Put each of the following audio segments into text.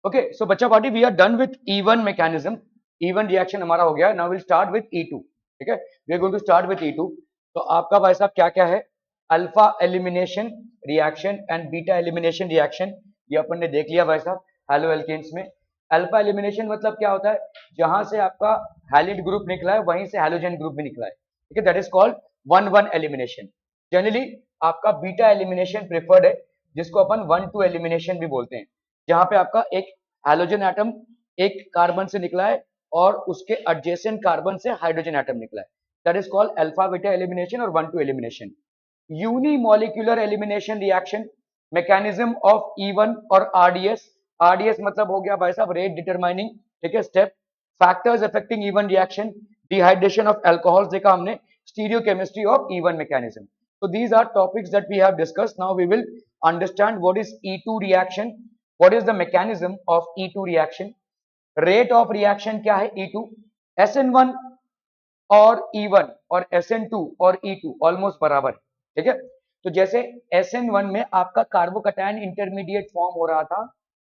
Okay so बच्चा party we are done with E1 mechanism, E1 reaction हमारा हो गया। Now will start with E2। ठीक है, we are going to start with E2। तो आपका भाई साहब क्या क्या है, alpha elimination reaction and beta elimination reaction, ये अपन ने देख लिया भाई साहब हैलो एल्केन्स में। अल्फा एलिमिनेशन मतलब क्या होता है, जहां से आपका हैलिड ग्रुप निकला है वहीं से हैलोजन ग्रुप भी निकला है। ठीक है, that is called 1-1 elimination. Generally आपका बीटा एलिमिनेशन प्रेफर्ड है, जिसको अपन 1-2 एलिमिनेशन भी बोलते हैं, जहां पे आपका एक हैलोजन एटम एक कार्बन से निकला है और उसके एडजेसेंट कार्बन से हाइड्रोजन एटम निकला है। That is called alpha beta elimination और 1-2 elimination. Unimolecular elimination reaction, mechanism of E1 और RDS। RDS मतलब हो गया भाई साहब रेट डिटरमाइनिंग, ठीक है, step. Factors affecting E1 reaction, dehydration of alcohol देखा हमने, stereochemistry of E1 mechanism. So these are topics that we have discussed. Now we will understand what is E2 reaction, what is the mechanism of E2 reaction, rate of reaction क्या है E2, SN1 और E1 और SN2 और E2 almost बराबर, ठीक है। तो जैसे SN1 में आपका कार्बोकैटायन इंटरमीडिएट फॉर्म हो रहा था,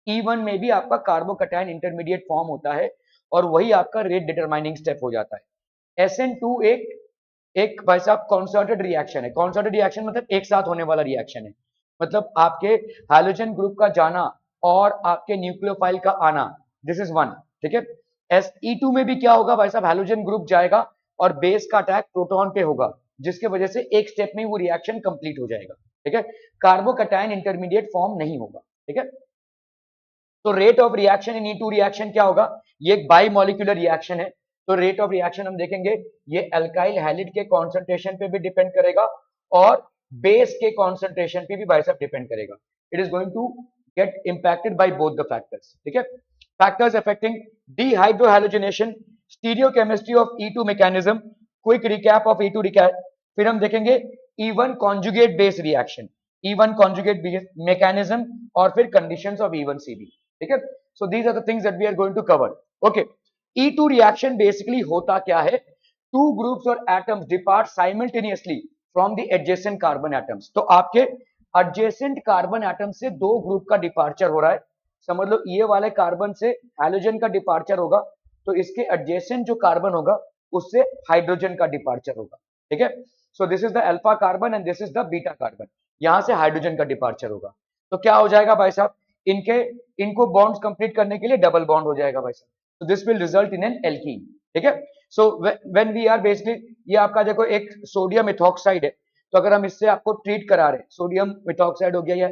E1 में भी आपका कार्बोकैटायन इंटरमीडिएट फॉर्म होता है और वही आपका रेट डिटरमाइनिंग स्टेप हो जाता है। SN2 एक भाई साहब कॉन्सर्टेड रिएक्शन है। कॉन्सर्टेड रिएक्शन मतलब एक साथ होने वाला रिएक्शन है, मतलब आपके हैलोजन ग्रुप का जाना और आपके न्यूक्लियोफाइल का आना, दिस इज वन, ठीक है। E2 में भी क्या होगा भाई साहब, हैलोजन ग्रुप जाएगा और बेस का अटैक प्रोटॉन पे होगा, जिसके वजह से एक स्टेप में वो रिएक्शन कंप्लीट हो जाएगा, ठीक है। कार्बोकैटायन इंटरमीडिएट फॉर्म नहीं होगा, ठीक है। तो rate of reaction in E2 reaction क्या होगा, ये एक बाई मॉलिक्यूलर रिएक्शन है, तो रेट ऑफ रिएक्शन हम देखेंगे ये अल्काइल हैलिड के कॉन्सेंट्रेशन पे भी डिपेंड करेगा और बेस के कॉन्सेंट्रेशन पे भी भाई साहब डिपेंड करेगा। It is going to get impacted by both the factors, ठीक है। Factors affecting dehydrohalogenation, stereochemistry of E2 mechanism, quick recap of E2 recap, फिर हम देखेंगे E1 conjugate base reaction, E1 conjugate base mechanism और फिर conditions of E1CB, ठीक है। So these are the things that we are going to cover, okay. E2 reaction basically होता क्या है, टू ग्रुप्स और atoms depart simultaneously from the adjacent carbon atoms. तो आपके एडजेसेंट कार्बन एटम से दो ग्रुप का डिपार्चर हो रहा है, समझ लो ये वाले कार्बन से हैलोजन का डिपार्चर होगा, तो इसके एडजेसेंट जो कार्बन होगा उससे हाइड्रोजन का डिपार्चर होगा, ठीक है। So this is the alpha carbon and this is the beta carbon, यहां से हाइड्रोजन का डिपार्चर होगा। तो क्या हो जाएगा भाई साहब, इनको बॉन्ड्स कंप्लीट करने के लिए डबल बॉन्ड हो जाएगा भाई साहब, so this will result in an alkene, ठीक है। so when we are basically, ये आपका देखो एक सोडियम इथॉक्साइड है, तो अगर हम इससे आपको ट्रीट करा रहे हैं, सोडियम इथॉक्साइड हो गया या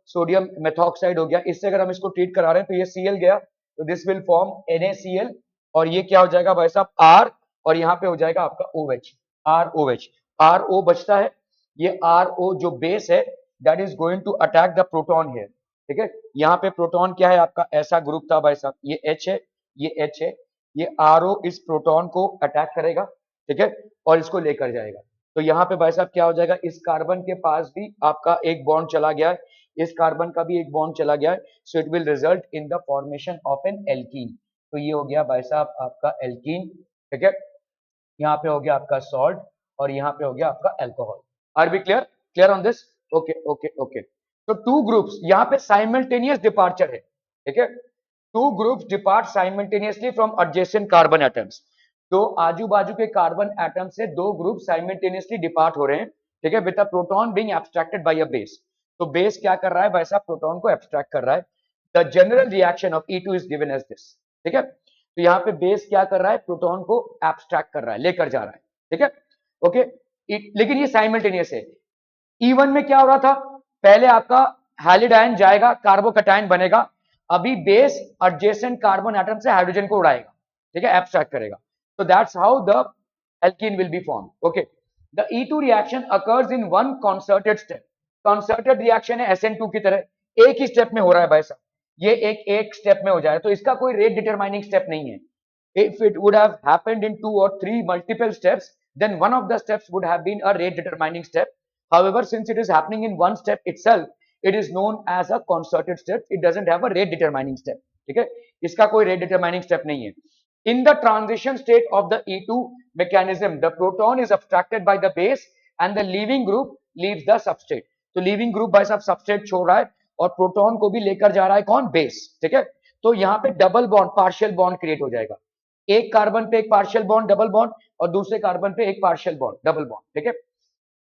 सोडियम मेथॉक्साइड हो गया, इससे अगर हम इसको ट्रीट करा रहे हैं तो ये Cl गया, तो दिस विल फॉर्म NaCl और ये क्या हो जाएगा भाई साहब R, और यहाँ पे हो जाएगा आपका OH, ROH, RO बचता है, ये RO जो बेस है that is going to attack the proton here, ठीक है। यहाँ पे प्रोटॉन क्या है आपका, ऐसा ग्रुप था भाई साहब, ये H है, ये H है, ये RO इस प्रोटॉन को अटैक करेगा, ठीक है, और इसको लेकर जाएगा। तो यहाँ पे भाई साहब क्या हो जाएगा, इस कार्बन के पास भी आपका एक बॉन्ड चला गया है, इस कार्बन का भी एक बॉन्ड चला गया है, so it will result in the formation of N alkene. तो ये हो गया भाई साहब आपका एल्कीन, ठीक है। यहाँ पे हो गया आपका सॉल्ट और यहाँ पे हो गया आपका alcohol. Are B clear, clear on this, okay okay okay. तो टू ग्रुप्स यहाँ पे साइमल्टेनियस डिपार्चर है, ठीक है। Two groups depart simultaneously from adjacent carbon atoms, तो आजू बाजू के कार्बन एटम से दो ग्रुप साइमल्टेनियसली डिपार्ट हो रहे हैं, ठीक है, with a proton being abstracted by a base. तो बेस क्या कर रहा है भाई साहब, प्रोटॉन को एब्स्ट्रैक्ट कर रहा है। The general reaction of E2 is given as this, ठीक है। तो यहाँ पे बेस क्या कर रहा है, प्रोटॉन को एब्स्ट्रैक्ट कर रहा है, लेकर जा रहा है, ठीक है, ओके। लेकिन ये साइमल्टेनियस है। E1 में क्या हो रहा था, पहले आपका हैलिड आयन जाएगा, कार्बोकैटायन बनेगा, अभी बेस एडजेसेंट कार्बन एटम से हाइड्रोजन को उड़ाएगा, ठीक है, एब्स्ट्रैक्ट करेगा। तो that's how the alkene will be formed, okay. The E2 reaction occurs in one concerted step. Concerted reaction है SN2 की तरह, एक ही स्टेप में हो रहा है भाई साहब, ये एक स्टेप में हो जाए, तो इसका कोई रेट डिटरमाइनिंग स्टेप नहीं है। If it would have happened in 2 or 3 multiple steps, then one of the steps would have been a rate determining step. However, since it is happening in one step itself, it is known as a concerted step. It doesn't have a rate determining step, ठीक है, इसका कोई rate determining step नहीं है। In the transition state of the E2 mechanism, the proton is abstracted by the base and the leaving group leaves the substrate. तो leaving group भाई साहब substrate छोड़ रहा है और प्रोटॉन को भी लेकर जा रहा है कौन, बेस, ठीक है। तो यहाँ पे double bond, partial bond create हो जाएगा, एक कार्बन पे एक पार्शियल बॉन्ड डबल बॉन्ड और दूसरे कार्बन पे एक पार्शियल बॉन्ड डबल बॉन्ड, ठीक है।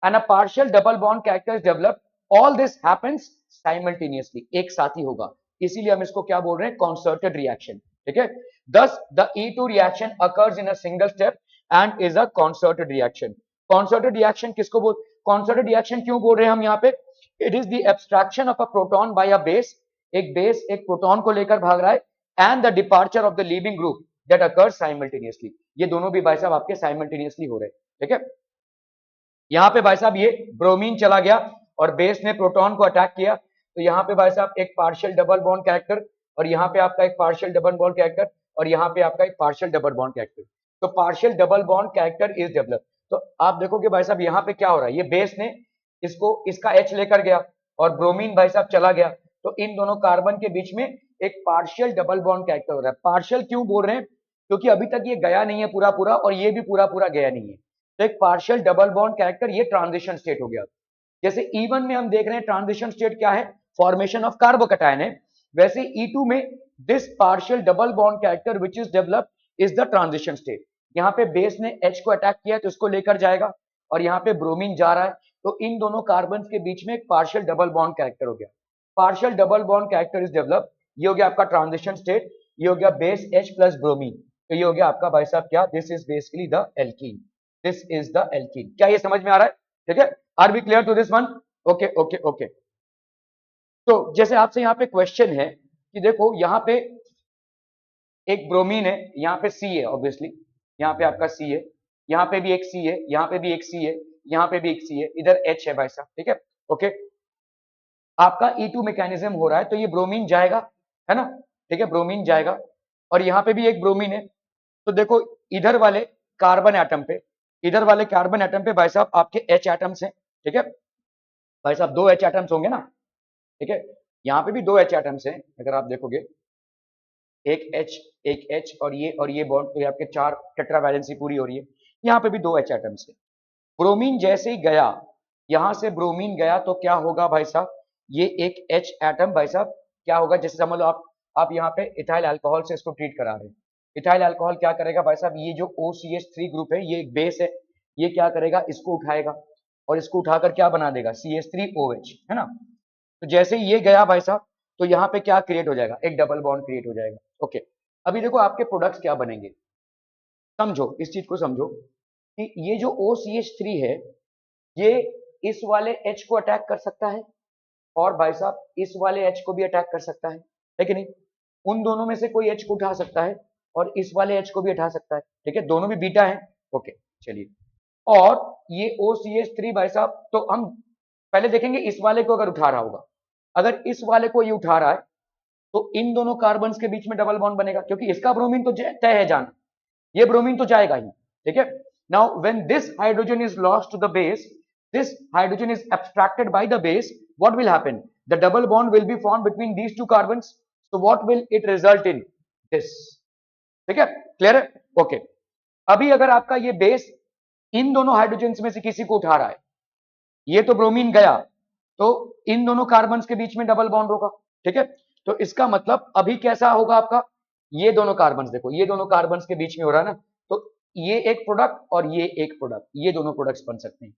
And a partial double bond character is develop, all this happens simultaneously, एक साथ ही होगा, इसीलिए हम इसको क्या बोल रहे हैं, कॉन्सर्टेड रिएक्शन, ठीक है। दस the E2 reaction occurs in a single step and is a concerted reaction. Concerted reaction किसको बोल, कॉन्सर्टेड रिएक्शन क्यों बोल रहे हैं हम यहाँ पे, it is the abstraction of a proton by a base, एक बेस एक प्रोटॉन को लेकर भाग रहा है, and the departure of the leaving group that occurs simultaneously, ये दोनों भी भाई साहब आपके साइमल्टेनियसली हो रहे हैं, ठीक है। यहाँ पे भाई साहब ये ब्रोमीन चला गया और बेस ने प्रोटॉन को अटैक किया, तो यहाँ पे भाई साहब एक पार्शियल डबल बॉन्ड कैरेक्टर और यहाँ पे आपका एक पार्शियल डबल बॉन्ड कैरेक्टर और यहाँ पे आपका एक पार्शियल डबल बॉन्ड कैरेक्टर, तो partial double bond character is develop. तो आप देखोगे भाई साहब यहाँ पे क्या हो रहा है, ये बेस ने इसको इसका H लेकर गया और ब्रोमीन भाई साहब चला गया, तो इन दोनों कार्बन के बीच में एक पार्शियल डबल बॉन्ड कैरेक्टर हो रहा है। पार्शियल क्यों बोल रहे हैं, क्योंकि अभी तक ये गया नहीं है पूरा पूरा और ये भी पूरा पूरा गया नहीं है, तो एक पार्शियल डबल बॉन्ड कैरेक्टर, ये ट्रांजिशन स्टेट हो गया। जैसे E1 में हम देख रहे हैं ट्रांजिशन स्टेट क्या है, फॉर्मेशन ऑफ कार्बोकैटायन है, वैसे E2 में this partial double bond character which is developed is the transition state. यहाँ पे बेस ने H को अटैक किया तो इसको लेकर जाएगा और यहाँ पे ब्रोमीन जा रहा है, तो इन दोनों कार्बन के बीच में एक पार्शियल डबल बॉन्ड कैरेक्टर हो गया, partial double bond character is develop, ये हो गया आपका ट्रांजिशन स्टेट, ये हो गया बेस H प्लस ब्रोमीन, तो ये हो गया आपका भाई साहब क्या, this is basically the alkene, this is the alkene. क्या ये समझ में आ रहा है, ठीक है, are we clear to this one, okay okay okay. तो जैसे आपसे यहाँ पे क्वेश्चन है कि देखो यहाँ पे एक ब्रोमीन है, यहाँ पे C है ऑब्वियसली, यहाँ पे आपका C है, यहाँ पे भी एक C है, यहाँ पे भी एक C है, यहाँ पे भी एक C है, इधर H है भाई साहब, ठीक है, ओके। आपका E2 मैकेनिज्म हो रहा है, तो ये ब्रोमीन जाएगा, है ना, ठीक है, ब्रोमीन जाएगा और यहाँ पे भी एक ब्रोमीन है, तो देखो इधर वाले कार्बन एटम पे, इधर वाले कार्बन एटम पे भाई साहब आपके H एटम्स हैं, ठीक है भाई साहब, दो H एटम्स होंगे ना, ठीक है, यहाँ पे भी दो H एटम्स हैं, अगर आप देखोगे एक H और ये बॉन्ड, तो ये आपके चार टेट्रा वैलेंसी पूरी हो रही है, यहाँ पे भी दो H एटम्स है। ब्रोमीन जैसे ही गया, यहां से ब्रोमीन गया तो क्या होगा भाई साहब, ये एक H एटम भाई साहब क्या होगा, जैसे समझ लो आप यहाँ पे इथाइल अल्कोहल से इसको ट्रीट करा रहे हैं, इथाइल अल्कोहल क्या करेगा भाई साहब, ये जो OCH3 ग्रुप है, ये एक बेस है, ये क्या करेगा, इसको उठाएगा और इसको उठाकर क्या बना देगा, CH3OH, है ना। तो जैसे ही ये गया भाई साहब, तो यहाँ पे क्या क्रिएट हो जाएगा, एक डबल बॉन्ड क्रिएट हो जाएगा, ओके। अभी देखो आपके प्रोडक्ट्स क्या बनेंगे, समझो इस चीज को समझो कि ये जो OCH3 है, ये इस वाले H को अटैक कर सकता है और भाई साहब इस वाले H को भी अटैक कर सकता है कि नहीं, उन दोनों में से कोई H को उठा सकता है और इस वाले H को भी उठा सकता है, ठीक है, दोनों भी बीटा है, ओके चलिए। और ये OCH3 भाई साहब, तो हम पहले देखेंगे इस वाले को अगर उठा रहा होगा, अगर इस वाले को ये उठा रहा है तो इन दोनों कार्बन के बीच में डबल बॉन्ड बनेगा, क्योंकि इसका ब्रोमीन तो तय है जाना, ये ब्रोमीन तो जाएगा ही, ठीक है। Now when this hydrogen is lost to the base, this hydrogen is abstracted by the base, what will happen, the double bond will be formed between these two carbons, so what will it result in this, ठीक है, clear है, okay. अभी अगर आपका ये base in दोनों hydrogen में से किसी को उठा रहा है, ये तो ब्रोमीन गया, तो इन दोनों कार्बन के बीच में डबल बॉन्ड होगा, ठीक है। तो इसका मतलब अभी कैसा होगा आपका, ये दोनों कार्बन, देखो ये दोनों कार्बन के बीच में हो रहा है ना, तो ये एक प्रोडक्ट और ये एक प्रोडक्ट, ये दोनों प्रोडक्ट्स बन सकते हैं।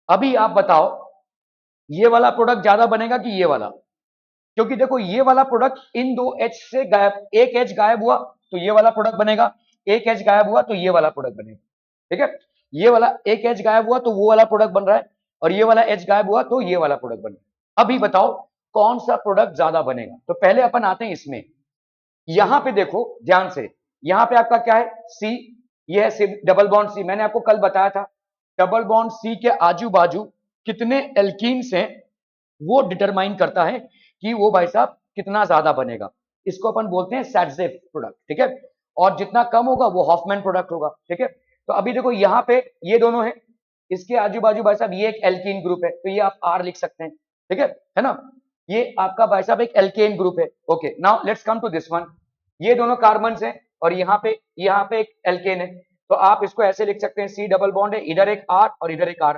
अभी आप बताओ ये वाला प्रोडक्ट ज्यादा बनेगा कि ये वाला, क्योंकि देखो ये वाला प्रोडक्ट इन दो H से गायब, एक H गायब हुआ तो ये वाला प्रोडक्ट बनेगा, एक H गायब हुआ तो ये वाला प्रोडक्ट बनेगा, ठीक है। ये वाला एक H गायब हुआ तो वो वाला प्रोडक्ट बन रहा है और ये वाला H गायब हुआ तो ये वाला प्रोडक्ट बन रहा है। अभी बताओ कौन सा प्रोडक्ट ज्यादा बनेगा, तो पहले अपन आते हैं इसमें, यहां पे देखो ध्यान से, यहां पे आपका क्या है C, ये है डबल बॉन्ड C, मैंने आपको कल बताया था डबल बॉन्ड C के आजू बाजू कितने एल्कीन्स हैं वो डिटरमाइन करता है कि वो भाई साहब कितना ज्यादा बनेगा, इसको अपन बोलते हैं सैटजेफ प्रोडक्ट, ठीक है, और जितना कम होगा वो हॉफमैन प्रोडक्ट होगा, ठीक है। तो अभी देखो यहाँ पे ये दोनों हैं, इसके आजू बाजू भाई साहब ये एक एल्कीन ग्रुप है, तो ये आप R लिख सकते हैं, ठीक है ना, ये आपका भाई साहब एक एल्केन ग्रुप है, okay. Now let's come to this one, ये दोनों कार्बन हैं और यहाँ पे एक एल्केन है, तो आप इसको ऐसे लिख सकते हैं C डबल बॉन्ड है, इधर एक R और इधर एक R,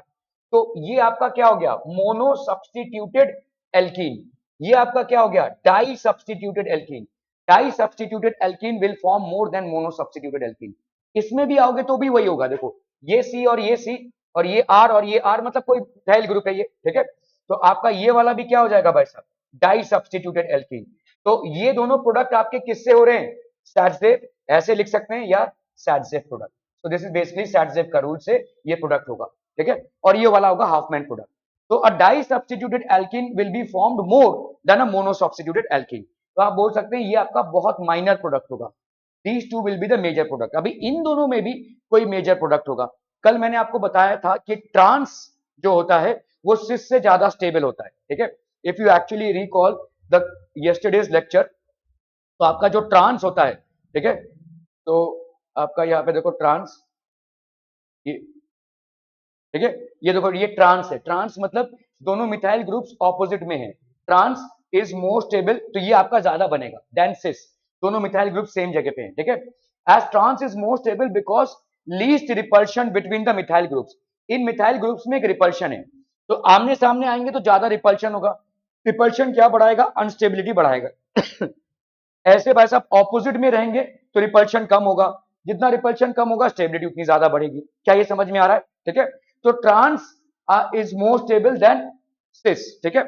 तो ये आपका क्या हो गया, मोनो सब्स्टिट्यूटेड एल्कीन, ये आपका क्या हो गया, di substituted alkene. Di substituted alkene will form more than mono substituted alkene. इसमें भी आओगे तो भी वही होगा, देखो ये सी और ये सी और ये आर और ये आर, मतलब कोई मिथाइल ग्रुप है ये, ठीक है। तो आपका ये वाला भी क्या हो जाएगा भाई साहब, डाई सब्स्टिट्यूटेड एल्कीन। तो ये दोनों प्रोडक्ट आपके किससे हो रहे हैं, सैडजेफ, ऐसे लिख सकते हैं, या सैडजेफ प्रोडक्ट। तो दिस इज बेसिकली सैडजेफ का रूल से ये प्रोडक्ट होगा, ठीक है। और ये वाला होगा हाफमैन प्रोडक्ट। तो a die substituted alkene will be formed more than a mono substituted alkene. तो आप बोल सकते हैं ये आपका बहुत माइनर प्रोडक्ट होगा। These two will be the major product. अभी इन दोनों में भी कोई मेजर प्रोडक्ट होगा। कल मैंने आपको बताया था कि ट्रांस जो होता है वो सिस से ज्यादा स्टेबल होता है, ठीक है। If you actually recall the yesterday's lecture, तो आपका जो ट्रांस होता है, ठीक है, तो आपका यहाँ पे देखो ट्रांस, ये ठीक है, ये देखो ये ट्रांस है। ट्रांस मतलब दोनों मिथाइल ग्रुप्स ऑपोजिट में है। ट्रांस इज मोर स्टेबल, तो ये आपका ज्यादा बनेगा देन सिस। दोनों मिथाइल ग्रुप सेम जगह पे हैं, ठीक है। As trans is more stable because least repulsion between the methyl groups. इन मिथाइल ग्रुप्स में एक रिपल्शन है, तो आमने सामने आएंगे तो ज्यादा रिपल्शन होगा। रिपल्शन क्या बढ़ाएगा, अनस्टेबिलिटी बढ़ाएगा। ऐसे भाई साहब ऑपोजिट में रहेंगे तो रिपल्शन कम होगा, जितना रिपल्शन कम होगा स्टेबिलिटी उतनी ज्यादा बढ़ेगी। क्या ये समझ में आ रहा है, ठीक है। तो trans is more stable than cis, ठीक है।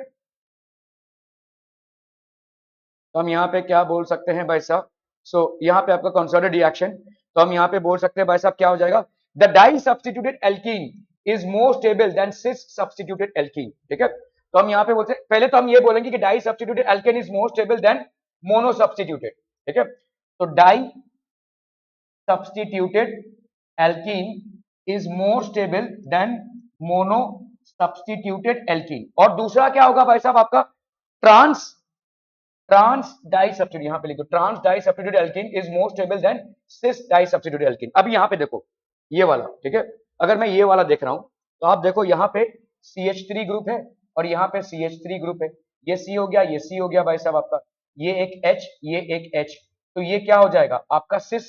तो हम यहाँ पे क्या बोल सकते हैं भाई साहब, सो यहाँ पे आपका कंसर्टेड रिएक्शन, तो हम यहाँ पे बोल सकते हैं भाई साहब क्या हो जाएगा, the di substituted alkene is more stable than cis substituted alkene, ठीक है। तो हम यहाँ पे बोलते हैं, पहले तो हम ये बोलेंगे कि di substituted alkane is more stable than mono substituted, ठीक है। तो di substituted alkene is more stable than mono substituted alkene। और दूसरा क्या होगा भाई साहब आपका, ट्रांस ट्रांस डाई सब्स्टिट्यूट, यहां पे लिखो trans di substituted alkene is more stable than cis di substituted alkene. अब यहां पे देखो ये वाला, ठीक है, अगर मैं ये वाला देख रहा हूं तो आप देखो यहाँ पे CH3 ग्रुप है और यहाँ पे CH3 ग्रुप है, ये C हो गया, ये C हो गया भाई साहब आपका, ये एक H, ये एक H, तो ये क्या हो जाएगा आपका सिस,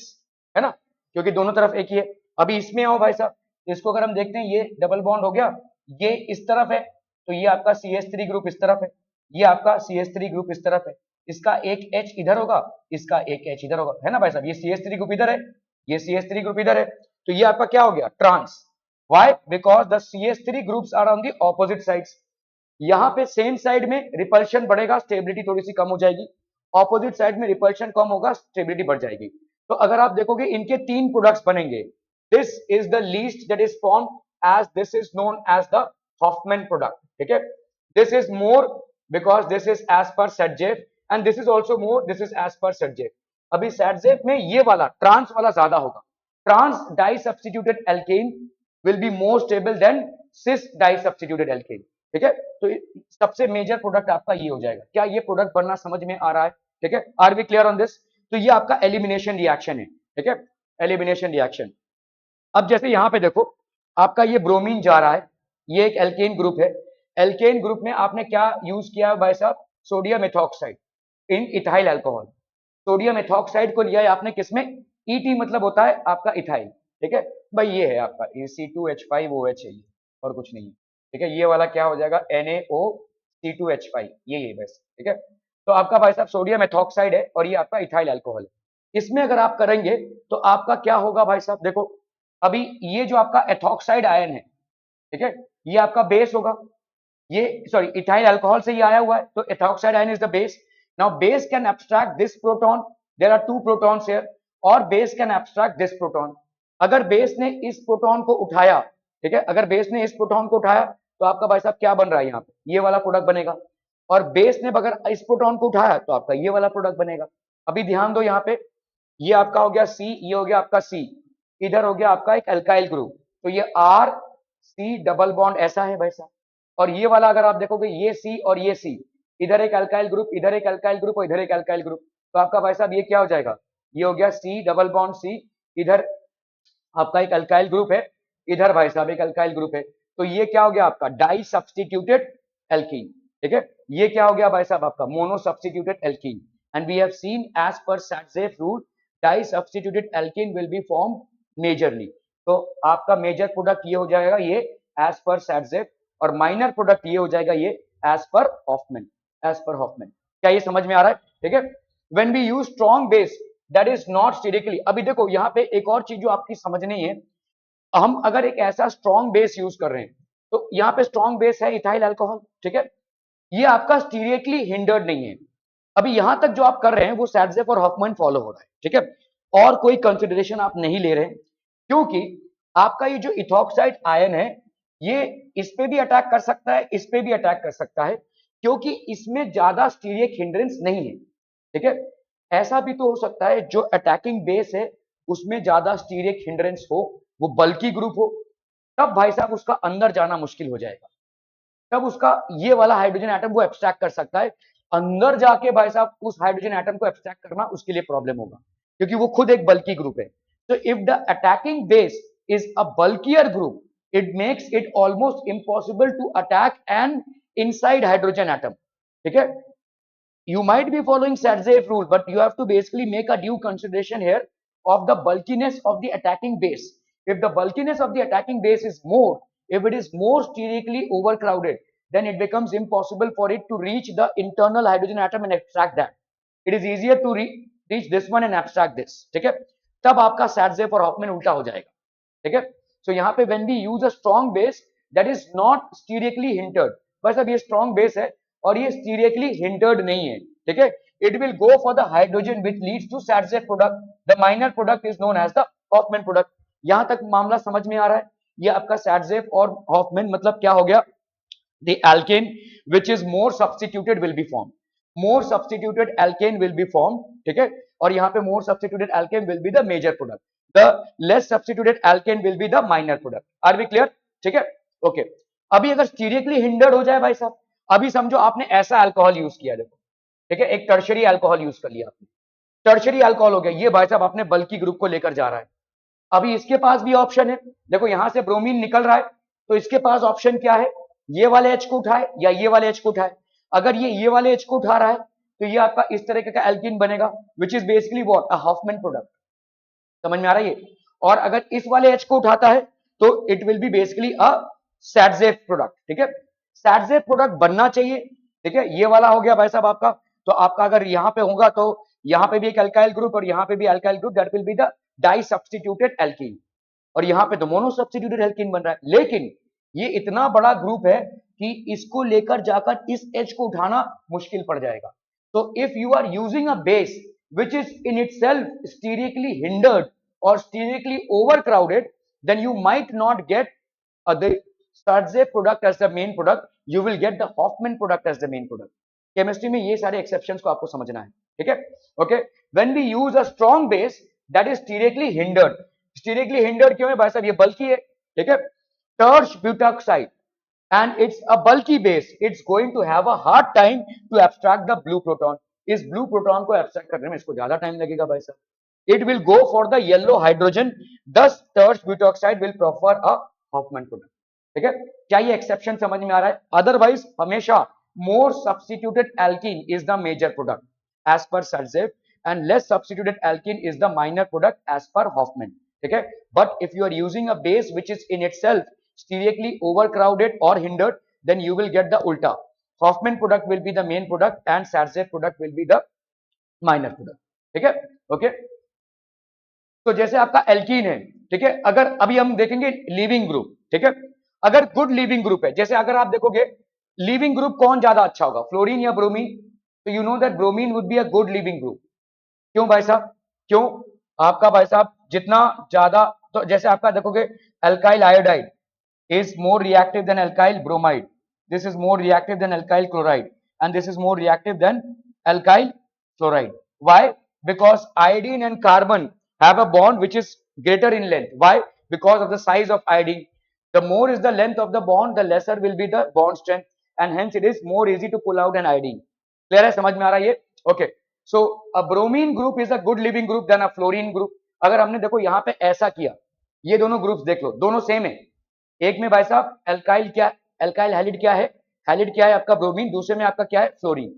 है ना, क्योंकि दोनों तरफ एक ही है। अभी इसमें आओ भाई साहब, इसको अगर हम देखते हैं ये डबल बॉन्ड हो गया, ये इस तरफ है, तो ये आपका CH3 ग्रुप इस तरफ है, ये आपका CH3 ग्रुप इस तरफ है, इसका एक H इधर होगा, इसका एक H इधर होगा, है ना भाई साहब, ये CH3 ग्रुप इधर है, ये CH3 ग्रुप इधर है, तो ये आपका क्या हो गया trans. Why? Because the CH3 groups are on the opposite sides। यहाँ पे सेम साइड में रिपल्शन बढ़ेगा, स्टेबिलिटी थोड़ी सी कम हो जाएगी, ऑपोजिट साइड में रिपल्शन कम होगा, स्टेबिलिटी बढ़ जाएगी। तो अगर आप देखोगे इनके तीन प्रोडक्ट्स बनेंगे, this is the least that is form as, this is known as the Hofmann product, ठीक है। This is more because this is as per Saytzeff and this is also more, this is as per Saytzeff. अभी सेटजेफ में ये वाला trans वाला ज्यादा होगा, trans di substituted alkene will be more stable than cis di substituted alkene, ठीक है। तो सबसे मेजर प्रोडक्ट आपका ये हो जाएगा। क्या ये प्रोडक्ट बनना समझ में आ रहा है, ठीक है, are we clear on this. तो ये आपका एलिमिनेशन रिएक्शन है, ठीक है, एलिमिनेशन रिएक्शन। अब जैसे यहां पे देखो आपका ये ब्रोमीन जा रहा है, ये एक एल्केन ग्रुप है, एल्केन ग्रुप में आपने क्या यूज किया है भाई साहब, सोडियम एथॉक्साइड इन इथाइल अल्कोहल। सोडियम एथॉक्साइड को लिया है आपने किसमें, ET मतलब होता है आपका इथाइल, ठीक है भाई, ये है आपका C2H5OH है, और कुछ नहीं है, ठीक है। ये वाला क्या हो जाएगा NaOC2H5, ये बस, ठीक है। तो आपका भाई साहब सोडियम एथॉक्साइड है और ये आपका इथाइल अल्कोहल है। इसमें अगर आप करेंगे तो आपका क्या होगा भाई साहब, देखो अभी ये जो आपका एथॉक्साइड आयन है, ठीक है, ये आपका बेस होगा, ये सॉरी इथाइल अल्कोहल से ये आया हुआ है, तो ethoxide ion is the base. Now base can abstract this proton, there are two protons here, और base can abstract this proton. अगर बेस ने इस प्रोटॉन को उठाया, ठीक है, अगर बेस ने इस प्रोटॉन को उठाया तो आपका भाई साहब क्या बन रहा है यहाँ पे, ये वाला प्रोडक्ट बनेगा, और बेस ने अगर इस प्रोटॉन को उठाया तो आपका ये वाला प्रोडक्ट बनेगा। अभी ध्यान दो यहाँ पे, ये आपका हो गया C, ये हो गया आपका C, इधर हो गया आपका एक अल्काइल ग्रुप, तो ये RC डबल बॉन्ड ऐसा है भाई साहब। और ये वाला अगर आप देखोगे ये C और ये C, इधर एक अल्काइल ग्रुप, इधर एक अल्काइल ग्रुप और इधर एक अल्काइल ग्रुप, तो आपका भाई साहब ये क्या हो जाएगा, ये हो गया C डबल बॉन्ड C, इधर आपका एक अल्काइल ग्रुप है, इधर भाई साहब एक अल्काइल ग्रुप है, तो ये क्या हो गया आपका डाई सब्स्टिट्यूटेड एल्कीन, ठीक है। ये क्या हो गया भाई साहब आपका mono substituted alkene. And we have seen as per Saytzeff rule die substituted alkene will be form majorly. तो आपका मेजर प्रोडक्ट ये हो जाएगा ये एज पर सैटजेफ, और माइनर प्रोडक्ट ये हो जाएगा ये as per Hoffmann. As per Hoffmann. क्या ये समझ में आ रहा है? ठीक है, when we use strong base that is not sterically. अभी देखो यहाँ पे एक और चीज जो आपकी समझनी है, हम अगर एक ऐसा स्ट्रॉन्ग बेस यूज कर रहे हैं, तो यहाँ पे स्ट्रॉन्ग बेस है इथाइल अल्कोहल, ठीक है, ये आपका स्टीरिकली हिंडर्ड नहीं है। अभी यहां तक जो आप कर रहे हैं वो सैडजेफ और हॉफमैन फॉलो हो रहा है, ठीक है, और कोई कंसिडरेशन आप नहीं ले रहे हैं, क्योंकि आपका ये जो इथॉक्साइड आयन है ये इस पे भी अटैक कर सकता है, इस पे भी अटैक कर सकता है, क्योंकि इसमें ज्यादा स्टीरिक हिंड्रेंस नहीं है, ठीक है। ऐसा भी तो हो सकता है जो अटैकिंग बेस है उसमें ज्यादा स्टीरिक हिंड्रेंस हो, वो बल्की ग्रुप हो, तब भाई साहब उसका अंदर जाना मुश्किल हो जाएगा, तब उसका ये वाला हाइड्रोजन एटम वो एब्स्ट्रैक्ट कर सकता है, अंदर जाके भाई साहब उस हाइड्रोजन एटम को एब्स्ट्रैक्ट करना उसके लिए प्रॉब्लम होगा, क्योंकि वो खुद एक बल्की ग्रुप है। तो if the attacking base is a bulkier group, it makes it almost impossible to attack an inside hydrogen atom, ठीक है। You might be following Sadzev rule, but you have to basically make a due consideration here of the bulkiness of the attacking base. If the bulkiness of the attacking base is more, if it is more sterically overcrowded, then it becomes impossible for it to reach the internal hydrogen atom and extract that. It is easier to reach this one and abstract this, ठीक है। तब आपका Sadzev और Hoffman उल्टा हो जाएगा, ठीक है। So यहाँ पे when we use a strong base that is not sterically hindered, बस अब ये strong base है और ये स्टीरिकली हिंडर्ड नहीं है, ठीक है, it will go for the hydrogen which leads to Saytzeff product, the minor product is known as the Hofmann product. यहां तक मामला समझ में आ रहा है? ये आपका सैडजेफ और हॉफमैन मतलब क्या हो गया? The alkene which is more substituted will be form, more substituted alkene will be form, ठीक है, और यहाँ पे more substituted alkene will be the major product, the less substituted alkene will be the minor product. Are we clear? ठीक है, okay. अभी अगर स्टीरिकली hindered हो जाए भाई साहब, अभी समझो आपने ऐसा अल्कोहल यूज किया, देखो, ठीक है, एक टर्शरी अल्कोहल यूज कर लिया आपने, टर्शरी अल्कोहल हो गया, ये भाई साहब आपने बल्की ग्रुप को लेकर जा रहा है। अभी इसके पास भी ऑप्शन है, देखो यहां से ब्रोमीन निकल रहा है, तो इसके पास ऑप्शन क्या है? ये वाले एच को उठाए या ये वाले एच को उठाए। अगर ये वाले एच को उठा रहा है तो ये आपका इस तरह का एल्कीन बनेगा, which is basically what? A Hofmann product. समझ में आ रहा है ये? और अगर इस वाले एच को उठाता है तो it will be basically a Saytzeff product, ठीक है। सैडजेफ प्रोडक्ट बनना चाहिए, ठीक है, ये वाला हो गया भाई साहब आपका। तो आपका अगर यहाँ पे होगा तो यहाँ पे भी एक अल्काइल ग्रुप और यहाँ पे भी alkyl group, that will be the di substituted alkene, और यहाँ पे तो मोनो सब्स्टिट्यूटेड एल्कीन बन रहा है। लेकिन ये इतना बड़ा ग्रुप है कि इसको लेकर जाकर इस एच को उठाना मुश्किल पड़ जाएगा। तो if you are using a base which is in itself sterically hindered or sterically overcrowded, then you might not get the Sadzev product as the main product, you will get the Hoffman product as the main product. Chemistry में ये सारे exceptions को आपको समझना है, ठीक है, okay. When we use a strong base that is sterically hindered, sterically hindered क्यों है भाई साहब? ये बल्कि है, ठीक है, टर्च butoxide and it's a bulky base, it's going to have a hard time to abstract the blue proton. इस ब्लू प्रोटॉन को एब्स्ट्रैक्ट करने में इसको ज्यादा टाइम लगेगा भाई साहब। It will go for the yellow hydrogen, this tert butoxide will prefer a Hofmann product, ठीक है। क्या ये एक्सेप्शन समझ में आ रहा है? अदरवाइज हमेशा more substituted alkene is the major product as per Sadzev and less substituted alkene is the minor product as per Hofmann, ठीक है। But if you are using a base which is in itself sterically overcrowded or hindered, then you will get the ulta. Hoffman product will be the main product and Sadzev product will be the minor product. ठीक है, okay. तो जैसे आपका alkene है, ठीक है, अगर अभी हम देखेंगे लीविंग ग्रुप, ठीक है, अगर गुड लीविंग ग्रुप है, जैसे अगर आप देखोगे लीविंग ग्रुप कौन ज्यादा अच्छा होगा, फ्लोरीन या ब्रोमीन? तो you know that bromine would be a good leaving group. क्यों भाई साहब? क्यों? आपका भाई साहब जितना ज्यादा, तो जैसे आपका देखोगे alkyl iodide is more reactive than alkyl bromide, this is more reactive than alkyl chloride, and this is more reactive than alkyl fluoride. Why? Because iodine and carbon have a bond which is greater in length. Why? Because of the size of iodine. The more is the length of the bond, the lesser will be the bond strength, and hence it is more easy to pull out an iodine. Clear है? समझ में आ रहा है ये? Okay. So a bromine group is a good living group than a fluorine group. अगर हमने देखो यहाँ पे ऐसा किया, ये दोनों ग्रुप्स देख लो, दोनों सेम है। एक में भाई साहब एल्काइल क्या, एल्काइल हैलिड क्या है, हैलिड क्या है आपका ब्रोमीन, दूसरे में आपका क्या है फ्लोरीन।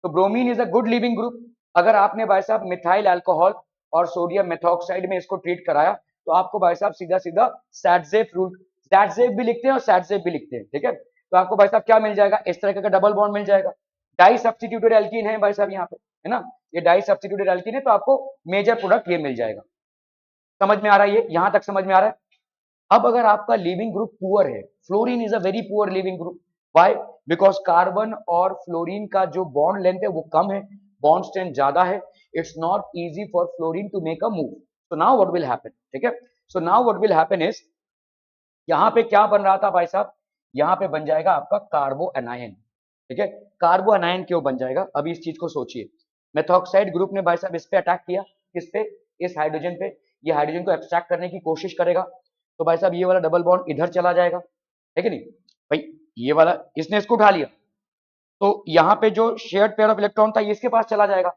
तो bromine is a good leaving group. अगर आपने भाई साहब मिथाइल अल्कोहल और सोडियम मेथॉक्साइड में इसको ट्रीट कराया तो आपको भाई साहब सीधा सीधा सैडजेफ रूल, सैडजेफ भी लिखते हैं और सैडजेफ भी लिखते हैं, ठीक है। तो आपको भाई साहब क्या मिल जाएगा? इस तरह का डबल बॉन्ड मिल जाएगा। डाई सब्स्टिट्यूटेड एल्कीन है भाई साहब यहाँ पे, है ना, ये डाई सब्स्टिट्यूटेड एल्कीन है, तो आपको मेजर प्रोडक्ट ये मिल जाएगा। समझ में आ रहा है, ये यहां तक समझ में आ रहा है। अब अगर आपका लिविंग ग्रुप पुअर है, fluorine is a very poor leaving group, why, because carbon और फ्लोरीन का जो बॉन्ड लेंथ है वो कम है, बॉन्ड स्ट्रेंथ ज्यादा है, it's not easy for fluorine to make a move. So now what will happen, ठीक है, so now what will happen is, यहां पे क्या बन रहा था भाई साहब, यहां पे बन जाएगा आपका कार्बो एनायन, ठीक है, कार्बो एनायन क्यों बन जाएगा, अभी इस चीज को सोचिए। मेथॉक्साइड ग्रुप ने भाई साहब इस पे अटैक किया, किस पे, इस हाइड्रोजन पे, ये हाइड्रोजन को एक्सट्रैक्ट करने की कोशिश करेगा, तो भाई साहब ये वाला डबल बॉन्ड इधर चला जाएगा, है कि नहीं भाई, ये वाला इसने इसको उठा लिया, तो यहाँ पे जो शेयर्ड पेयर ऑफ इलेक्ट्रॉन था ये इसके पास चला जाएगा,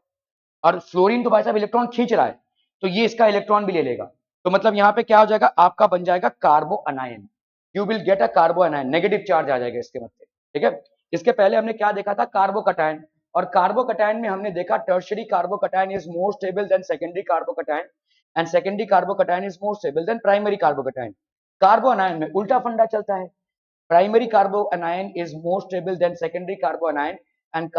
और फ्लोरीन तो भाई साहब इलेक्ट्रॉन खींच रहा है, तो ये इसका इलेक्ट्रॉन भी ले लेगा, तो मतलब यहाँ पे क्या हो जाएगा, आपका बन जाएगा carbanion, you will get a कार्बो अनायन, negative charge आ जाएगा इसके मध्य, ठीक है। इसके पहले हमने क्या देखा था, कार्बोकटायन, और कार्बोकटायन में हमने देखा tertiary carbocation is more stable than secondary carbocation, and secondary carbocation is more stable than primary carbocation. कार्बो अनायन में उल्टा फंडा चलता है, primary carboanion is more stable than secondary carboanion, and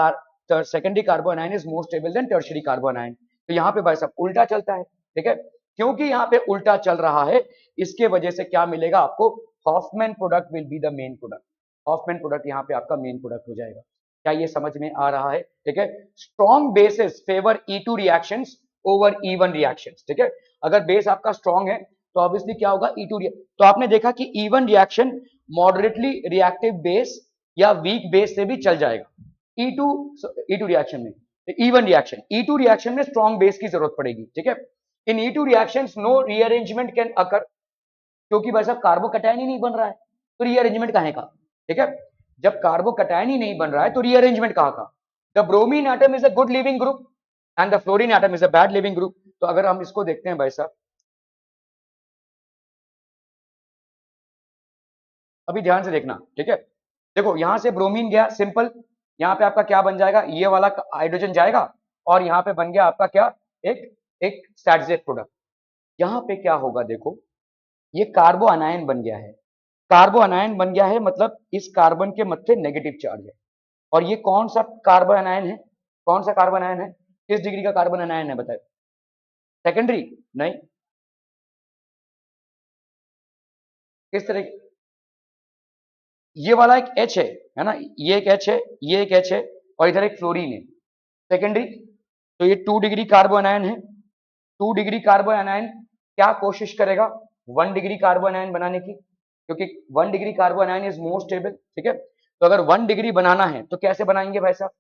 secondary carboanion is more stable than tertiary carboanion। तो यहाँ पे भाई साहब उल्टा चलता है, ठीक है, क्योंकि यहाँ पे उल्टा चल रहा है, इसके वजह से क्या मिलेगा आपको, Hofmann product will be the main product, Hofmann product यहाँ पे आपका मेन प्रोडक्ट हो जाएगा। क्या ये समझ में आ रहा है, ठीक है। Strong bases favour E2 reactions over E1 reactions, ठीक है, अगर बेस आपका स्ट्रॉन्ग है तो ऑब्वियसली क्या होगा, E2 तो आपने देखा कि E1 reaction moderately reactive base या वीक बेस से भी चल जाएगा। E2 रिएक्शन में, E1 रिएक्शन में स्ट्रॉन्ग बेस की जरूरत पड़ेगी, ठीक है। In E2 reactions no rearrangement can occur, क्योंकि भाई साहब कार्बोकटायन ही नहीं बन रहा है, तो रीअरेंजमेंट कहां का, ठीक है, जब कार्बोकटायन ही नहीं बन रहा है तो रीअरेंजमेंट कहां का। The bromine atom is a good leaving group and the fluorine atom is a bad living group. तो अगर हम इसको देखते हैं भाई साहब, अभी ध्यान से देखना, ठीक है, देखो यहां से ब्रोमीन गया, सिंपल, यहाँ पे आपका क्या बन जाएगा, ये वाला हाइड्रोजन जाएगा, और यहाँ पे बन गया आपका क्या, एक एक सैटजेट प्रोडक्ट। यहाँ पे क्या होगा, देखो ये कार्बो अनायन बन गया है, कार्बो अनायन बन गया है, मतलब इस कार्बन के मत्थे नेगेटिव चार्ज है, और ये कौन सा कार्बन अनायन है, कौन सा कार्बन अनायन है, किस डिग्री का कार्बन अनायन है बताए, सेकेंडरी, नहीं, किस तरह, ये वाला एक H है ना, ये एक H है, ये एक H है, और इधर एक फ्लोरीन है, सेकेंडरी, तो ये 2 डिग्री कार्बो अनायन है, 2 डिग्री कार्बो अनायन क्या कोशिश करेगा, 1 डिग्री कार्बो अनायन बनाने की, क्योंकि 1 degree carbo अनायन is more stable, ठीक है, तो अगर 1 डिग्री बनाना है तो कैसे बनाएंगे भाई साहब,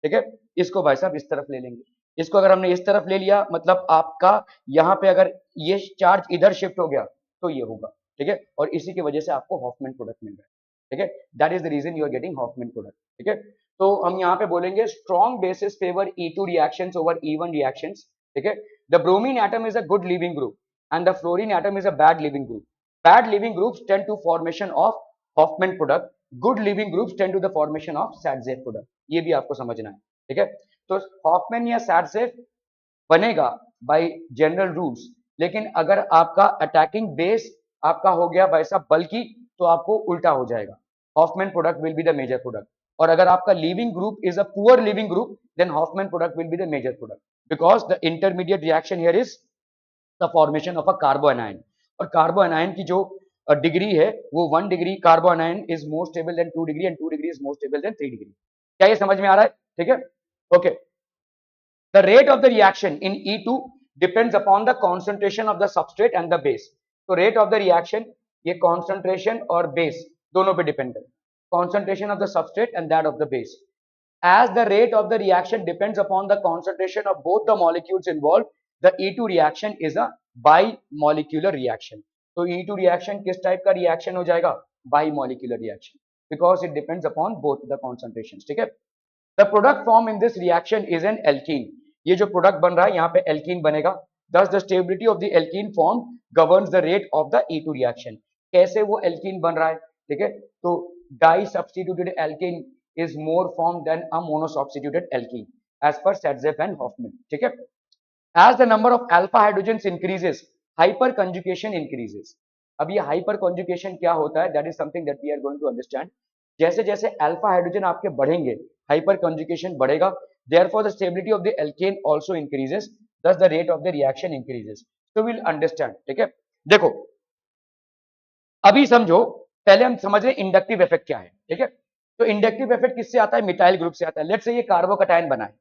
ठीक है, इसको भाई साहब इस तरफ ले लेंगे, इसको अगर हमने इस तरफ ले लिया, मतलब आपका यहाँ पे अगर ये चार्ज इधर शिफ्ट हो गया तो ये होगा, ठीक है, और इसी की वजह से आपको हॉफमैन प्रोडक्ट मिल रहा है, ठीक है, that is the reason you are getting Hofmann product, ठीक है। तो हम यहाँ पे बोलेंगे strong bases favour E2 reactions over E1 reactions, ठीक है। The bromine atom is a good leaving group and the fluorine atom is a bad living group. Bad living groups tend to formation of Hofmann product. Good living groups tend to the formation of Sadzef product. ये भी आपको समझना है, ठीक है। तो Hofmann या Sadzef बनेगा बाय जनरल रूल्स, लेकिन अगर आपका अटैकिंग बेस आपका हो गया भाई साहब बल्कि, तो आपको उल्टा हो जाएगा, Hofmann product will be the major product, और अगर आपका leaving group is a poor leaving group then Hofmann product will be the major product, because the intermediate reaction here is the formation of a कार्बो anion, और carbo anion की जो degree है वो 1 degree carbo अनायन is more stable than 2 degree, and 2 degree is more stable than 3 degree. क्या ये समझ में आ रहा है, ठीक है, okay. The rate of the reaction in E2 depends upon the concentration of the substrate and the base. तो rate of the reaction ये concentration और base दोनों पे depend है, concentration of the substrate and that of the base. As the rate of the reaction depends upon the concentration of both the molecules involved, the E2 reaction is a bimolecular reaction. तो E2 reaction किस type का reaction हो जाएगा, bimolecular reaction, because it depends upon both the concentrations, ठीक है। The product formed in this reaction is an alkene. ये जो product बन रहा है यहाँ पे एल्कीन बनेगा, thus the stability of the alkene formed governs the rate of the E2 reaction. कैसे वो एल्कीन बन रहा है, ठीक है, तो di substituted alkene is more formed than a monosubstituted alkene as per Sadzeff and Hoffman, ठीक है। As the number of alpha hydrogens increases, hyperconjugation increases. अब ये hyperconjugation क्या होता है, that is something that we are going to understand. जैसे जैसे alpha hydrogen आपके बढ़ेंगे, हाइपर कंजुगेशन बढ़ेगा, therefore the stability of the alkene also increases, thus the rate of the reaction increases. So we'll understand. ठीक है, देखो अभी समझो, पहले हम समझ रहे इंडक्टिव इफेक्ट क्या है। ठीक है, तो इंडक्टिव इफेक्ट किससे आता है? मिथाइल ग्रुप से आता है। लेट्स से ये कार्बोकटायन बनाए,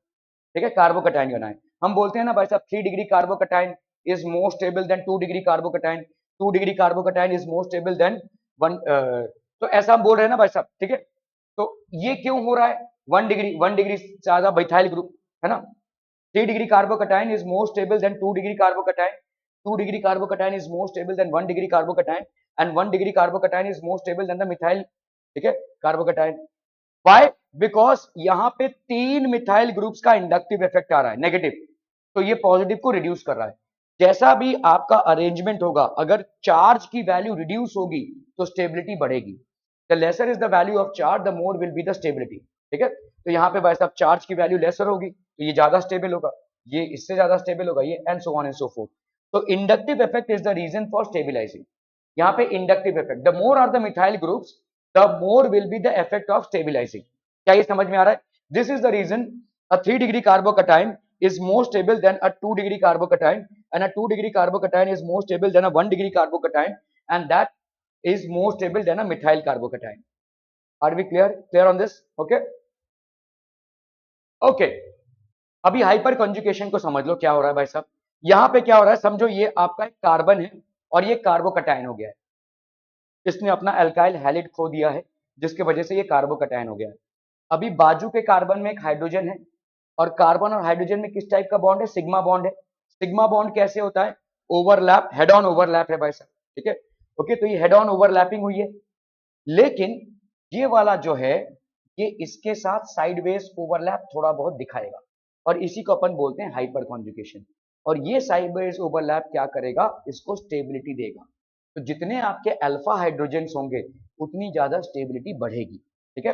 ठीक है, कार्बोकटायन बनाए, हम बोलते हैं ना भाई साहब 3 degree carbocation is more stable than 2 degree carbocation, 2 degree carbocation is more stable then 1, तो ऐसा हम बोल रहे हैं ना भाई साहब। ठीक है, तो ये क्यों हो रहा है? 1 डिग्री ज्यादा मिथाइल ग्रुप है ना, 3 degree carbocation is more stable than 2 degree carbocation, 2 degree carbocation is more stable than 1 degree carbocation, and 1 degree carbocation is more stable than the methyl, ठीक है, carbocation. Why? Because यहाँ पे 3 methyl groups का inductive effect आ रहा है, negative, तो ये positive को रिड्यूस कर रहा है। जैसा भी आपका अरेंजमेंट होगा, अगर चार्ज की वैल्यू रिड्यूस होगी तो स्टेबिलिटी बढ़ेगी। The lesser is the value of charge the more will be the stability. ठीक है, तो यहाँ पे भाई साहब चार्ज की वैल्यू लेसर होगी तो ये ज्यादा स्टेबल होगा, ये इससे ज्यादा स्टेबल होगा, ये and so on and so forth. तो inductive effect is the reason for stabilising. यहाँ पे inductive effect, the more are the methyl groups the more will be the effect of stabilising. क्या ये समझ में आ रहा है? This is the reason a 3 degree carbocation is more stable than a 2 degree carbocation, and a 2 degree carbocation is more stable than a 1 degree carbocation, and that is more stable than a methyl carbocation. Are we clear on this? Okay, okay. अभी hyper conjugation को समझ लो क्या हो रहा है भाई साहब। यहाँ पे क्या हो रहा है समझो, ये आपका एक कार्बन है और ये कार्बोकटायन हो गया है, इसने अपना एल्काइल हैलिड खो दिया है जिसकी वजह से ये कार्बोकटायन हो गया है। अभी बाजू के कार्बन में एक हाइड्रोजन है, और कार्बन और हाइड्रोजन में किस टाइप का बॉन्ड है? सिग्मा बॉन्ड है। सिग्मा बॉन्ड कैसे होता है? ओवरलैप, हेड ऑन ओवरलैप है भाई साहब। ठीक है, ओके, तो ये हेड ऑन ओवरलैपिंग हुई है, लेकिन ये वाला जो है ये इसके साथ साइडवेज ओवरलैप थोड़ा बहुत दिखाएगा, और इसी को अपन बोलते हैं हाइपर कॉन्जुगेशन। और ये साइडवेज ओवरलैप क्या करेगा? इसको स्टेबिलिटी देगा। तो जितने आपके अल्फा हाइड्रोजन्स होंगे उतनी ज्यादा स्टेबिलिटी बढ़ेगी। ठीक है,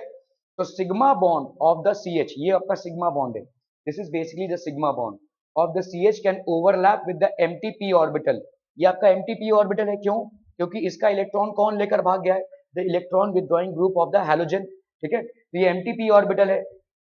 तो sigma bond of the CH, ये आपका सिग्मा बॉन्ड है, this is basically the sigma bond of the CH can overlap with the MTP orbital. ये आपका MTP ऑर्बिटल है, क्यों? क्योंकि इसका इलेक्ट्रॉन कौन लेकर भाग गया है? The electron withdrawing group of the halogen. ठीक है, तो ये MTP ऑर्बिटल है,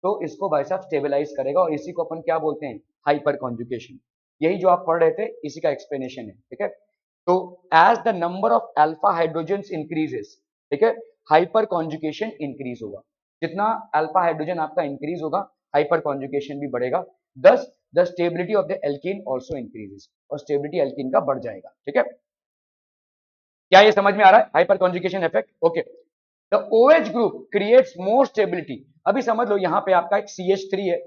तो इसको भाई साहब स्टेबलाइज करेगा, और इसी को अपन क्या बोलते हैं? Hyper conjugation. यही जो आप पढ़ रहे थे इसी का एक्सप्लेनेशन है। ठीक है, तो as the number of alpha hydrogens increases, ठीक है, हाइपर कॉन्जुगेशन इंक्रीज होगा। जितना अल्फा हाइड्रोजन आपका इंक्रीज होगा हाइपर कॉन्जुगेशन भी बढ़ेगा, thus the stability of the alkene also increases, और स्टेबिलिटी एल्कीन का बढ़ जाएगा। ठीक है, क्या ये समझ में आ रहा है? Hyper conjugation effect. Okay, the OH group creates more stability. अभी समझ लो यहाँ पे आपका एक CH3 है,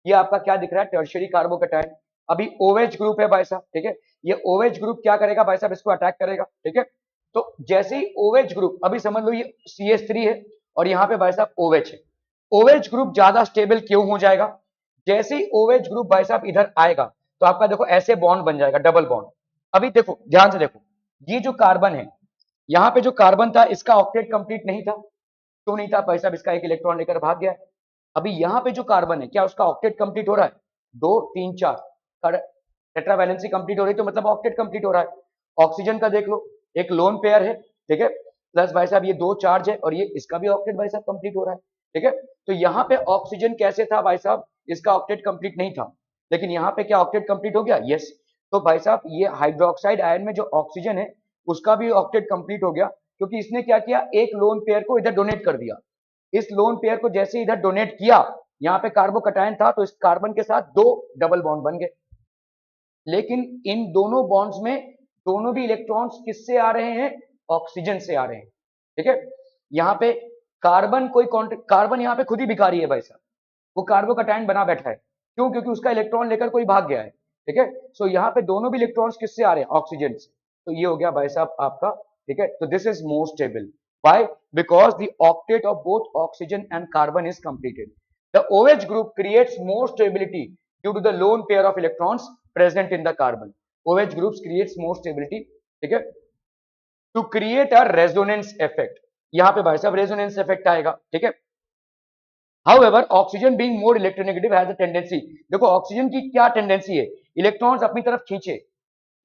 ये आपका क्या दिख रहा है? Tertiary carbocation. अभी OH ग्रुप है भाई साहब, ठीक है, ये OH ग्रुप क्या करेगा भाई साहब? इसको अटैक करेगा। ठीक है, तो जैसे ही OH ग्रुप, अभी समझ लो ये CH3 है और यहाँ पे भाई साहब OH है, OH ग्रुप ज्यादा स्टेबल क्यों हो जाएगा? जैसे ही OH ग्रुप भाई साहब इधर आएगा तो आपका देखो ऐसे बॉन्ड बन जाएगा, डबल बॉन्ड। अभी देखो ध्यान से देखो, ये जो कार्बन है, यहाँ पे जो कार्बन था इसका ऑक्टेट कंप्लीट नहीं था, क्यों नहीं था भाई साहब? इसका एक इलेक्ट्रॉन लेकर भाग गया है। अभी यहाँ पे जो कार्बन है, क्या उसका ऑक्टेट कंप्लीट हो रहा है? 2 3 4 टेट्रावैलेंसी कंप्लीट हो रही, तो मतलब ऑक्टेट कंप्लीट हो रहा है। ऑक्सीजन का देख लो, एक लोन पेयर है, ठीक है, प्लस भाई साहब ये 2 चार्ज है, और ये इसका भी ऑक्टेट भाई साहब कंप्लीट हो रहा है। ठीक है, तो यहाँ पे ऑक्सीजन कैसे था भाई साहब? इसका ऑक्टेट कंप्लीट नहीं था, लेकिन यहाँ पे क्या ऑक्टेट कंप्लीट हो गया? यस। तो भाई साहब ये हाइड्रोक्साइड आयन में जो ऑक्सीजन है उसका भी ऑक्टेट कंप्लीट हो गया, क्योंकि इसने क्या किया? एक लोन पेयर को इधर डोनेट कर दिया। इस लोन पेयर को जैसे इधर डोनेट किया, यहाँ पे कार्बोकटायन था तो इस कार्बन के साथ 2 डबल बॉन्ड बन गए, लेकिन इन दोनों बॉन्ड्स में दोनों भी इलेक्ट्रॉन्स किससे आ रहे हैं? ऑक्सीजन से आ रहे हैं। ठीक है, यहाँ पे कार्बन कार्बन यहाँ पे खुद ही भिखारी है भाई साहब, वो कार्बोकटायन बना बैठा है, क्यों? क्योंकि उसका इलेक्ट्रॉन लेकर कोई भाग गया है। ठीक है, सो यहाँ पे दोनों भी इलेक्ट्रॉन्स किससे आ रहे हैं? ऑक्सीजन से। तो ये हो गया भाई साहब आपका। ठीक है, तो this is more stable. Why? Because the octet of both oxygen and carbon is completed. The OH group creates more stability due to the lone pair of electrons present in the carbon. OH groups creates more stability. ठीक है, to create a resonance effect. यहाँ पे भाई साहब resonance effect आएगा। ठीक है, However, oxygen being more electronegative has a tendency. देखो ऑक्सीजन की क्या टेंडेंसी है? इलेक्ट्रॉन्स अपनी तरफ खींचे,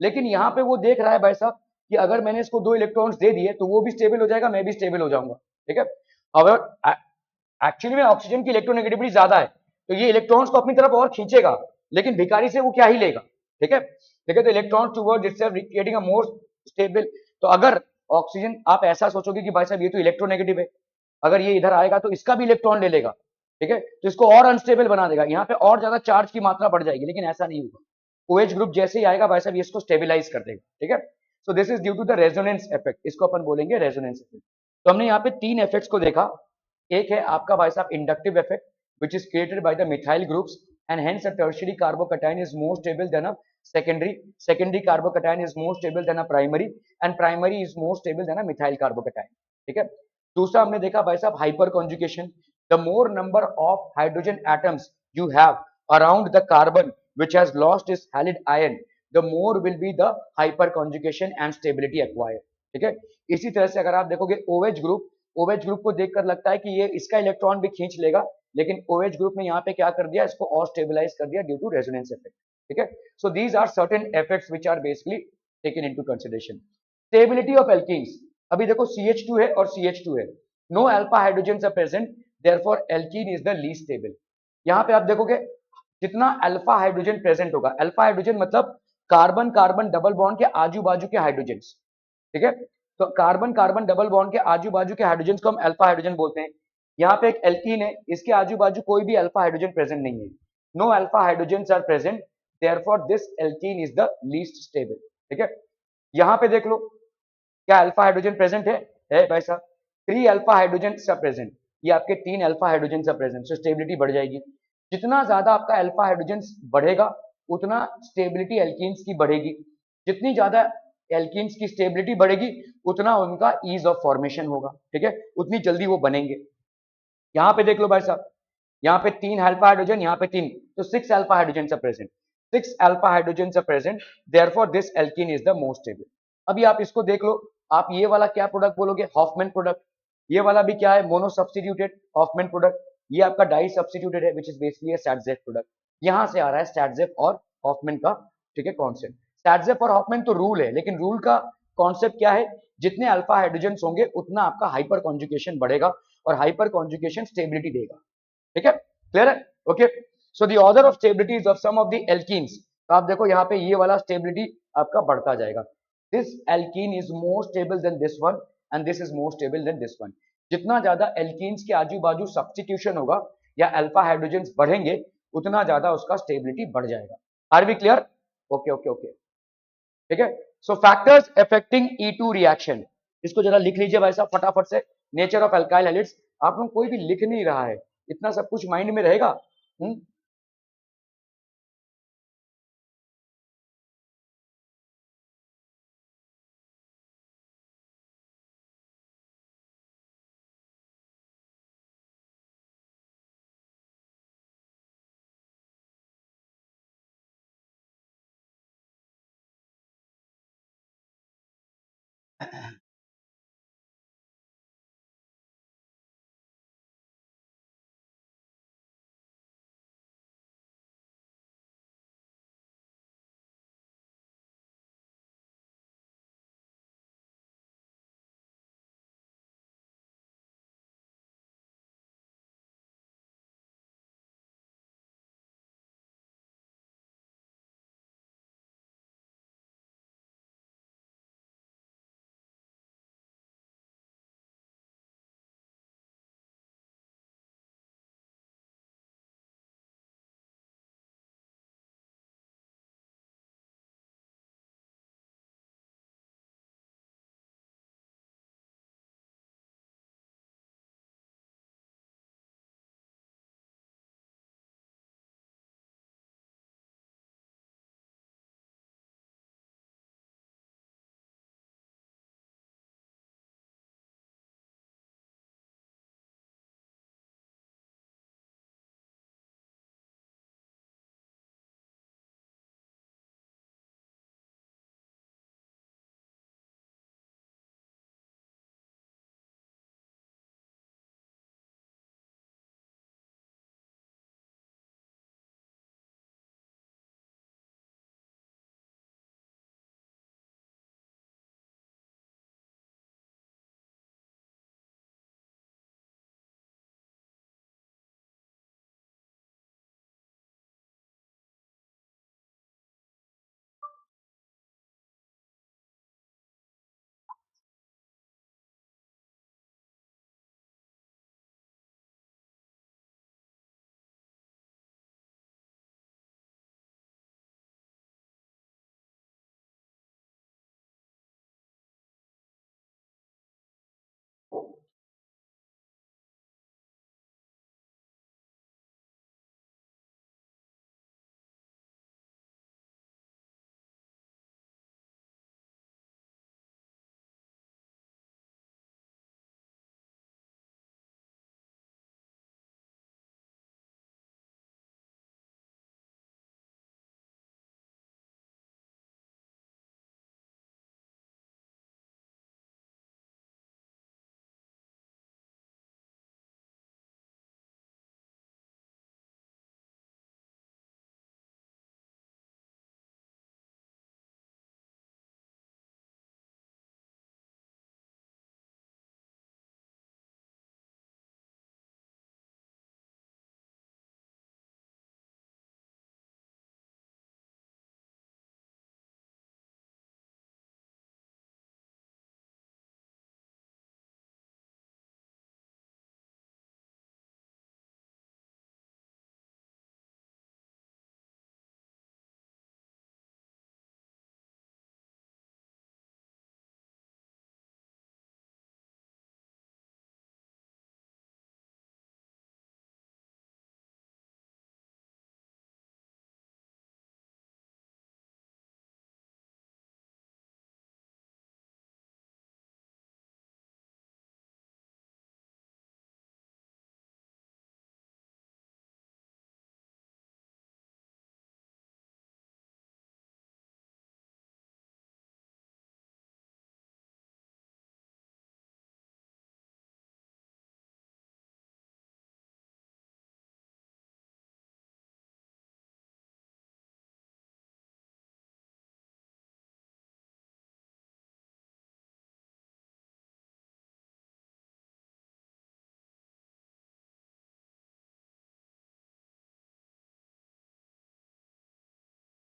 लेकिन यहाँ पे वो देख रहा है भाई साहब कि अगर मैंने इसको 2 इलेक्ट्रॉन्स दे दिए तो वो भी स्टेबल हो जाएगा, मैं भी स्टेबल हो जाऊंगा। ठीक है, अगर एक्चुअली में ऑक्सीजन की इलेक्ट्रोनेगेटिविटी ज्यादा है, तो ये इलेक्ट्रॉन्स को अपनी तरफ और खींचेगा, लेकिन भिखारी से वो क्या ही लेगा। ठीक है, ठीक है, तो electron towards itself creating a more stable. तो अगर ऑक्सीजन, आप ऐसा सोचोगे कि भाई साहब ये तो इलेक्ट्रोनेगेटिव है, अगर ये इधर आएगा तो इसका भी इलेक्ट्रॉन ले लेगा, ठीक है, तो इसको और अनस्टेबल बना देगा, यहाँ पे और ज्यादा चार्ज की मात्रा बढ़ जाएगी, लेकिन ऐसा नहीं होगा। OH ग्रुप जैसे ही आएगा भाई साहब ये इसको स्टेबलाइज कर देगा। ठीक है, so this is due to the resonance effect, इसको अपन बोलेंगे रेजोनेंस इफेक्ट। तो हमने यहाँ पे तीन इफेक्ट्स को देखा। एक है आपका भाई साहब inductive effect, which is created by the methyl groups, and hence a tertiary carbocation is more stable than a secondary carbocation is more stable than a primary, and primary is more stable than a methyl carbocation। ठीक है, दूसरा हमने देखा भाई साहब hyper conjugation, the more number of hydrogen atoms you have around the carbon which has lost its halide ion, the more will be the hyper conjugation and stability acquired। ठीक है, इसी तरह से अगर आप देखोगे OH ग्रुप, OH ग्रुप को देखकर लगता है कि ये इसका इलेक्ट्रॉन भी खींच लेगा, लेकिन OH ग्रुप ने यहाँ पे क्या कर दिया, इसको और स्टेबलाइज कर दिया ड्यू टू रेजोनेंस इफेक्ट। ठीक है, so these are certain effects which are basically taken into consideration. Stability of alkenes, अभी देखो CH2 है और CH2 है, no alpha hydrogens are present, therefore alkene is the least stable. यहाँ पे आप देखोगे जितना अल्फा हाइड्रोजन प्रेजेंट होगा, अल्फा हाइड्रोजन मतलब कार्बन कार्बन डबल बॉन्ड के आजू बाजू के हाइड्रोजन्स। ठीक है, तो कार्बन कार्बन डबल बॉन्ड के आजू बाजू के हाइड्रोजन को हम अल्फा हाइड्रोजन बोलते हैं। यहाँ पे एक एल्कीन है, इसके आजू बाजू कोई भी अल्फा हाइड्रोजन प्रेजेंट नहीं है, no alpha hydrogen are present, therefore this alkene is the least stable. ठीक है, यहाँ पे देख लो क्या अल्फा हाइड्रोजन प्रेजेंट है भाई साहब, 3 अल्फा हाइड्रोजन सब प्रेजेंट, ये आपके 3 अल्फा हाइड्रोजन सब प्रेजेंट, सो स्टेबिलिटी बढ़ जाएगी। जितना ज्यादा आपका अल्फा हाइड्रोजन बढ़ेगा उतना स्टेबिलिटी एल्कीन्स की बढ़ेगी, जितनी ज्यादा एल्कीन्स की स्टेबिलिटी बढ़ेगी उतना उनका ईज ऑफ फॉर्मेशन होगा। ठीक है, उतनी जल्दी वो बनेंगे। यहाँ पे देख लो भाई साहब, यहाँ पे 3 अल्फा हाइड्रोजन, यहाँ पे 3, तो 6 अल्फा हाइड्रोजन सब प्रेजेंट, 6 अल्फा हाइड्रोजन सब present, therefore this alkene is the most stable. अभी आप इसको देख लो, आप ये वाला क्या प्रोडक्ट बोलोगे, हॉफमैन प्रोडक्ट, ये वाला भी क्या है, मोनो सब्स्टिट्यूटेड हॉफमैन प्रोडक्ट, ये आपका डाई सब्स्टिट्यूटेड है, विच इज बेसिकली स्टैटजेफ प्रोडक्ट। यहां से आ रहा है स्टैटजेफ और हॉफमैन का, ठीक है, कॉन्सेप्ट। स्टैटजेफ और हॉफमैन तो रूल है, लेकिन रूल का कॉन्सेप्ट क्या है, जितने अल्फा हाइड्रोजन होंगे उतना आपका हाइपर कॉन्जुगेशन बढ़ेगा, और हाइपर कॉन्जुगेशन स्टेबिलिटी देगा। ठीक है, क्लियर है, okay. So the order of stabilities of some of the alkenes, तो आप देखो यहाँ पे ये वाला स्टेबिलिटी आपका बढ़ता जाएगा, this alkene is more stable then this one, and this is more stable then this one. जितना ज्यादा एल्कीन्स के आजू बाजू सब्स्टिट्यूशन होगा या अल्फा हाइड्रोजन बढ़ेंगे, उतना ज्यादा उसका स्टेबिलिटी बढ़ जाएगा। Are we clear, okay okay okay, ठीक है। सो फैक्टर्स अफेक्टिंग E2 रिएक्शन, इसको जरा लिख लीजिए भाई साहब फटाफट से। नेचर ऑफ अल्काइल हैलिड्स, आप लोग कोई भी लिख नहीं रहा है, इतना सब कुछ माइंड में रहेगा।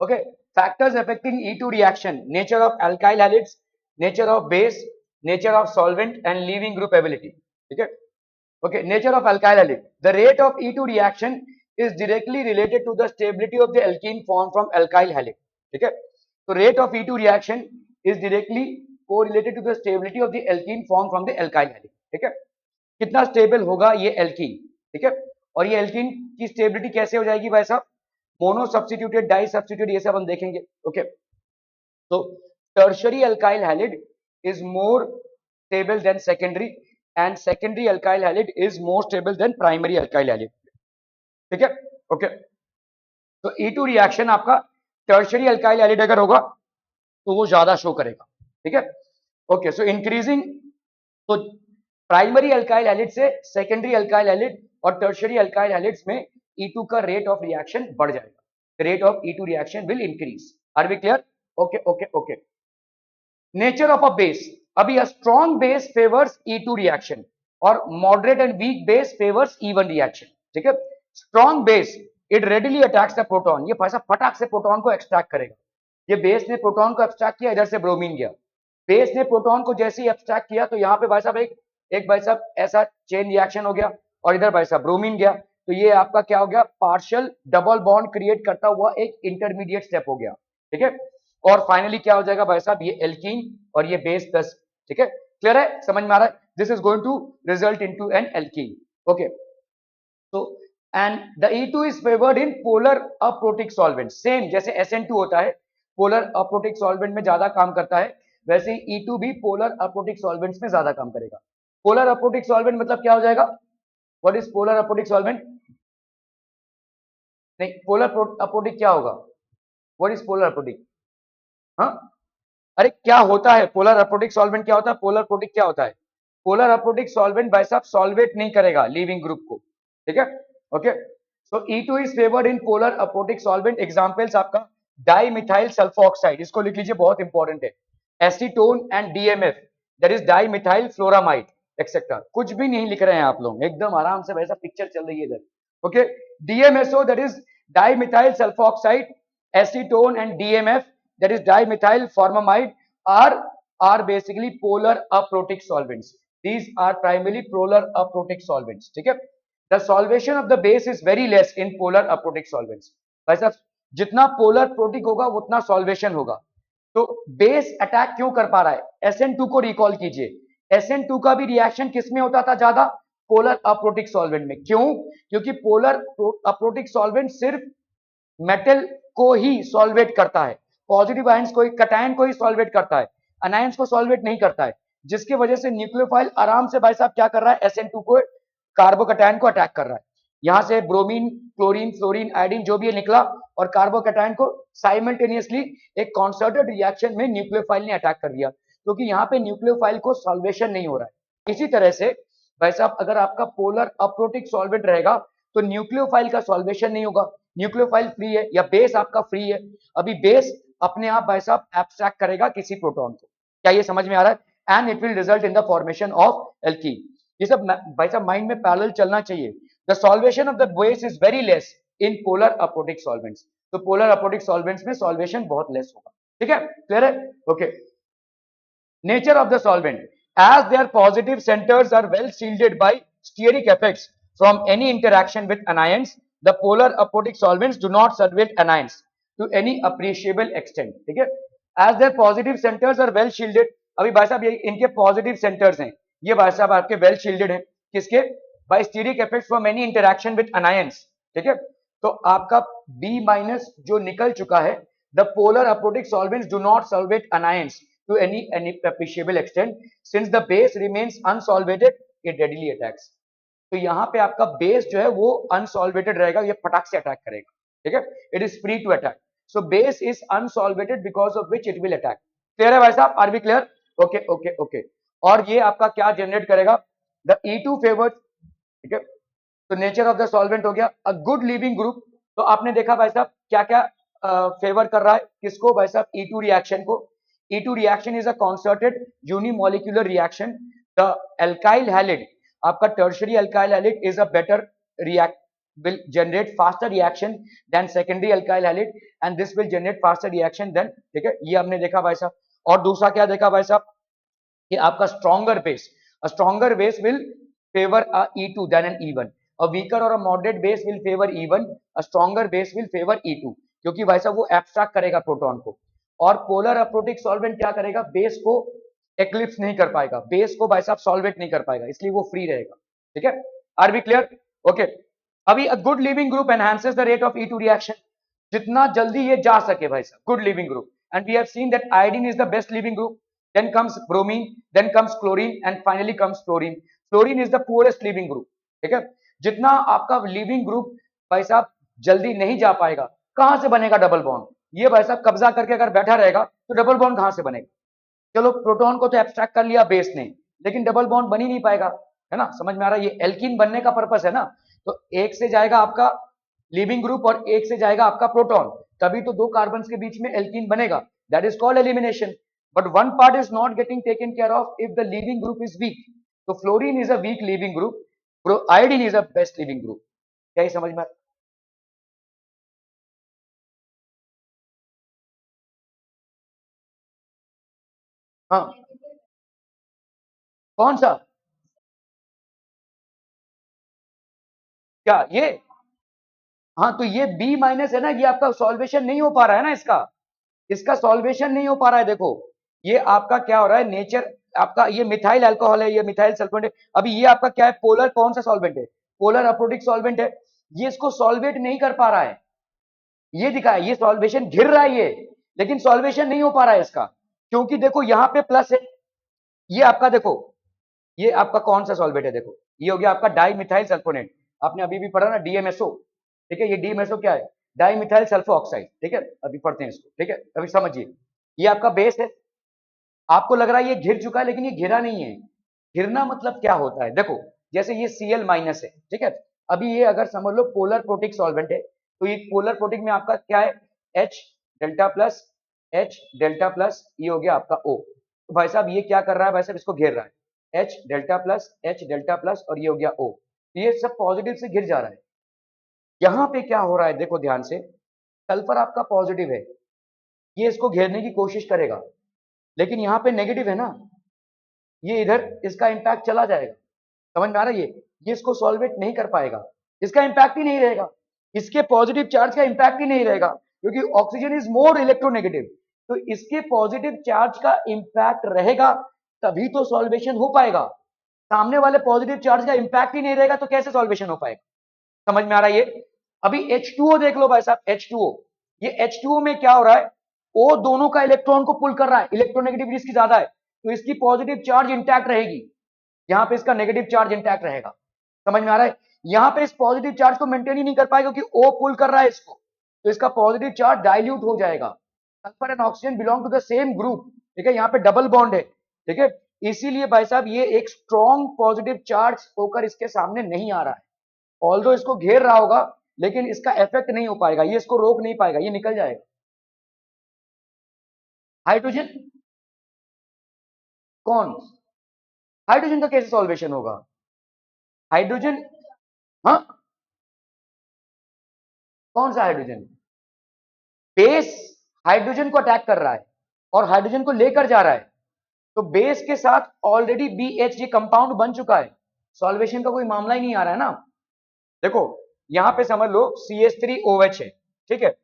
Okay, factors affecting E2 reaction: nature of alkyl halides, nature of base, nature of solvent, and leaving group ability. Okay, okay, nature of alkyl halide. The rate of E2 reaction is directly related to the stability of the alkene formed from alkyl halide. Okay, so rate of E2 reaction is directly correlated to the stability of the alkene formed from the alkyl halide. ठीक है, कितना stable होगा ये alkene, ठीक है, और ये alkene की स्टेबिलिटी कैसे हो जाएगी भाई साहब, मोनो सब्स्टिट्यूटेड, डाई सब्स्टिट्यूटेड, ये सब हम देखेंगे. ओके, तो tertiary alkyl halide is more stable than secondary, and secondary alkyl halide is more stable than primary alkyl halide. ठीक है, ओके, तो E2 रिएक्शन आपका टर्शरी अल्काइल हैलिड अगर होगा तो वो ज्यादा शो करेगा. ठीक है, ओके, सो इंक्रीजिंग, तो प्राइमरी अल्काइल हैलिड से सेकेंडरी अल्काइल हैलिड और टर्शरी अल्काइल हैलिड्स में E2 का रेट ऑफ रिएक्शन बढ़ जाएगा. Rate of E2 reaction will increase. Are we clear? Okay okay okay. Nature of a base. अभी a strong base favours E2 reaction और moderate and weak base favours E1 reaction. ठीक है, strong base it readily attacks the proton. ये पैसा फटाक से proton को extract करेगा. ये बेस ने प्रोटॉन को एक्सट्रैक्ट किया, इधर से ब्रोमीन गया. बेस ने प्रोटॉन को जैसे ही एक्सट्रैक्ट किया तो यहाँ पे भाई साहब एक भाई साहब ऐसा चेन रिएक्शन हो गया और इधर भाई साहब ब्रोमीन गया. तो ये आपका क्या हो गया, पार्शियल डबल बॉन्ड क्रिएट करता हुआ एक इंटरमीडिएट स्टेप हो गया. ठीक है, और फाइनली क्या हो जाएगा भाई साहब, ये एल्कीन और ये बेस 10. ठीक है, क्लियर है, समझ में आ रहा है? This is going to result into an alkene. Okay, तो and the E2 is favoured in polar aprotic solvent. Same जैसे SN2 होता है, पोलर अप्रोटिक सॉल्वेंट में ज्यादा काम करता है, वैसे ही E2 भी पोलर अप्रोटिक सॉल्वेंट्स में ज्यादा काम करेगा. पोलर अप्रोटिक सॉल्वेंट मतलब क्या हो जाएगा? What is polar aprotic solvent? नहीं, पोलर अप्रोटिक क्या होगा? What is polar aprotic? हाँ, अरे क्या होता है पोलर अप्रोटिक सॉल्वेंट? क्या होता है पोलर अप्रोटिक? क्या होता है पोलर अप्रोटिक सॉल्वेंट? भाई साहब सॉल्वेट नहीं करेगा लिविंग ग्रुप को. ठीक है, okay, so E2 is favoured in polar aprotic solvent. Examples आपका डाई मिथाइल सल्फोक्साइड, इसको लिख लीजिए, बहुत इंपॉर्टेंट है. Acetone and DMF, that is dimethyl formamide etcetera. कुछ भी नहीं लिख रहे हैं आप लोग, एकदम आराम से वैसा पिक्चर चल रही है इधर. Okay, DMSO, that is dimethyl sulphoxide, acetone and DMF, that is dimethyl formamide, are basically polar aprotic solvents. These are primarily polar aprotic solvents. ठीक है, the solvation of the base is very less in polar aprotic solvents. भाई साहब जितना polar aprotic होगा उतना solvation होगा. तो base attack क्यों कर पा रहा है? SN2 को रिकॉल कीजिए. SN2 का भी रिएक्शन किस में होता था ज्यादा? पोलर अप्रोटिक सॉल्वेंट में. क्यों? क्योंकि पोलर अप्रोटिक सॉल्वेंट सिर्फ मेटल को ही सॉल्वेट करता है, पॉजिटिव आयंस को, कटायन को ही सॉल्वेट करता है, अनायंस को सॉल्वेट नहीं करता है, जिसकी वजह से न्यूक्लियोफाइल आराम से भाई साहब क्या कर रहा है, SN2 को, कार्बोकटायन को अटैक कर रहा है. यहां से ब्रोमीन, क्लोरीन, फ्लोरीन, आयोडीन जो भी है निकला और कार्बोकटायन को साइमल्टेनियसली एक कॉन्सर्टेड रिएक्शन में न्यूक्लियोफाइल ने अटैक कर दिया, क्योंकि यहाँ पे न्यूक्लियोफाइल को सॉल्वेशन नहीं हो रहा है. इसी तरह से भाई साहब अगर आपका पोलर अप्रोटिक सॉल्वेंट रहेगा तो न्यूक्लियोफाइल का सॉल्वेशन नहीं होगा. न्यूक्लियोफाइल फ्री है या बेस आपका फ्री है. अभी बेस अपने आप भाई साहब एब्स्ट्रैक्ट करेगा किसी प्रोटॉन को. क्या ये समझ में आ रहा है? And it will result in the formation of alkene. ये सब भाई साहब माइंड में पैरेलल चलना चाहिए. The solvation of the base is very less in polar aprotic solvents. तो पोलर अप्रोटिक सॉल्वेंट्स में सॉल्वेशन बहुत लेस होगा. ठीक है, क्लियर है? Okay, nature of the solvent. as their positive centers are well shielded by steric effects from any interaction with anions, the polar aprotic solvents do not solvate anions to any appreciable extent. ठीक है, as their positive centers are well shielded. अभी भाई साहब ये इनके positive centres हैं, ये भाई साहब आपके वेल शील्डेड हैं किसके? By steric effects from any interaction with anions. ठीक है, तो आपका B- जो निकल चुका है, the polar aprotic solvents do not solvate anions to any appreciable extent. Since the base remains unsolvated, it readily attacks. तो यहाँ पे आपका बेस जो है वो अनसॉल्वेटेड रहेगा, ये फटाक से अटैक करेगा. ठीक है, it is free to attack. So base is unsolvated because of which it will attack. Clear है भाई साहब? Are B clear? Okay okay okay. और ये आपका क्या जनरेट करेगा? The E2 favours. ठीक है, तो नेचर ऑफ द सॉल्वेंट हो गया. A good leaving group. तो आपने देखा भाई साहब क्या क्या फेवर कर रहा है किसको भाई साहब? E2 रिएक्शन को. E2 reaction is a concerted unimolecular reaction. The alkyl halide, आपका tertiary alkyl halide is a better will generate faster reaction than secondary alkyl halide and this will generate faster reaction than, ठीक है, ये हमने देखा भाई साहब। और दूसरा क्या देखा भाई साहब कि आपका stronger base, a stronger base will favor a E2 than an E1, a weaker or a moderate base will favor E1, a stronger base will favor E2, क्योंकि भाई साहब वो एब्स्ट्रैक्ट करेगा प्रोटॉन को। और पोलर अप्रोटिक सॉल्वेंट क्या करेगा, base को एक्लिप्स नहीं कर पाएगा, बेस को भाई साहब सॉल्वेट नहीं कर पाएगा, इसलिए वो फ्री रहेगा। ठीक है, आर बी क्लियर? ओके, अभी a good leaving group enhances the rate of E2 reaction, जितना जल्दी ये जा सके भाई साहब, good leaving group. And we have seen that iodine is the best leaving group, then comes bromine, then comes chlorine and finally comes fluorine. Fluorine is the poorest living group. ठीक है, जितना आपका लिविंग ग्रुप भाई साहब जल्दी नहीं जा पाएगा, कहां से बनेगा डबल बॉन्ड? ये भाई साहब कब्जा करके अगर बैठा रहेगा तो डबल बॉन्ड कहां से बनेगा? चलो प्रोटॉन को तो एब्स्ट्रैक्ट कर लिया बेस ने, लेकिन डबल बॉन्ड बन ही नहीं पाएगा, है ना? समझ में आ रहा है? ये एल्कीन बनने का पर्पस है ना, तो एक से जाएगा आपका लिविंग ग्रुप और एक से जाएगा आपका प्रोटॉन, तभी तो दो कार्बन के बीच में एल्कीन बनेगा, that is called elimination. But one part is not getting taken care of if the leaving group is weak. So fluorine is a weak leaving group, iodine is a best leaving group. क्या ही समझ में? हाँ, कौन सा? क्या ये? हाँ, तो ये B माइनस है ना, ये आपका सॉल्वेशन नहीं हो पा रहा है ना, इसका सॉल्वेशन नहीं हो पा रहा है। देखो ये आपका क्या हो रहा है, नेचर आपका ये मिथाइल अल्कोहल है, ये मिथाइल सल्फेट है। अभी ये आपका क्या है, पोलर कौन सा सॉल्वेंट है? पोलर अप्रोटिक सॉल्वेंट है। ये इसको सॉल्वेट नहीं कर पा रहा है, ये दिखा है, ये सॉल्वेशन घिर रहा है ये, लेकिन सॉल्वेशन नहीं हो पा रहा है इसका, क्योंकि देखो यहाँ पे प्लस है। ये आपका देखो, ये आपका कौन सा सॉल्वेट है? देखो ये हो गया आपका डाई मिथाइल सल्फोनेट, आपने अभी भी पढ़ा ना, डीएमएसओ। ठीक है, ये डीएमएसओ क्या है? Di methyl sulpho oxide. ठीक है, अभी पढ़ते हैं इसको। ठीक है, अभी समझिए, ये आपका बेस है। आपको लग रहा है ये घिर चुका है, लेकिन ये घिरा नहीं है। घिरना मतलब क्या होता है? देखो जैसे ये Cl माइनस है, ठीक है, अभी ये अगर समझ लो पोलर प्रोटिक सॉल्वेंट है, तो ये पोलर प्रोटिक में आपका क्या है, H delta plus, H delta plus, ये हो गया आपका O। तो भाई साहब ये क्या कर रहा है भाई साहब, इसको घेर रहा है, H delta plus, H delta plus, और ये हो गया O। तो ये सब पॉजिटिव से घिर जा रहा है। यहाँ पे क्या हो रहा है देखो ध्यान से, सल्फर आपका पॉजिटिव है, ये इसको घेरने की कोशिश करेगा, लेकिन यहाँ पे नेगेटिव है ना, ये इधर इसका इंपैक्ट चला जाएगा। समझ में आ रहा है? ये इसको सॉल्वेट नहीं कर पाएगा, इसका इंपैक्ट ही नहीं रहेगा, इसके पॉजिटिव चार्ज का इंपैक्ट ही नहीं रहेगा, क्योंकि ऑक्सीजन इज मोर इलेक्ट्रोनेगेटिव। तो इसके पॉजिटिव चार्ज का इंपैक्ट रहेगा तभी तो सॉल्वेशन हो पाएगा। सामने वाले पॉजिटिव चार्ज का इंपैक्ट ही नहीं रहेगा तो कैसे सॉल्वेशन हो पाएगा? समझ में आ रहा है ये? अभी H2O देख लो भाई साहब, H2O, ये H2O में क्या हो रहा है, O दोनों का इलेक्ट्रॉन को पुल कर रहा है, इलेक्ट्रोनेगेटिविटी इसकी ज्यादा है, तो इसकी पॉजिटिव चार्ज इंटैक्ट रहेगी, यहाँ पे इसका नेगेटिव चार्ज इंटैक्ट रहेगा। समझ में आ रहा है? यहाँ पे इस पॉजिटिव चार्ज को मेंटेन ही नहीं कर पाएगा क्योंकि O पुल कर रहा है इसको, तो इसका पॉजिटिव चार्ज डाइल्यूट हो जाएगा। Sulphur and oxygen belong to the same group, ठीक है, यहाँ पे डबल बॉन्ड है, ठीक है, इसीलिए भाई साहब ये एक स्ट्रॉन्ग पॉजिटिव चार्ज होकर इसके सामने नहीं आ रहा है। ऑल्दो इसको घेर रहा होगा, लेकिन इसका इफेक्ट नहीं हो पाएगा, ये इसको रोक नहीं पाएगा, ये निकल जाएगा। हाइड्रोजन कौन? हाइड्रोजन का कैसे सॉल्वेशन होगा? हाइड्रोजन, हाँ, कौन सा हाइड्रोजन? बेस हाइड्रोजन को अटैक कर रहा है और हाइड्रोजन को लेकर जा रहा है, तो बेस के साथ ऑलरेडी BH ये कंपाउंड बन चुका है, सॉल्वेशन का कोई मामला ही नहीं आ रहा है ना। देखो यहां पे समझ लो CH3OH है, ठीक है,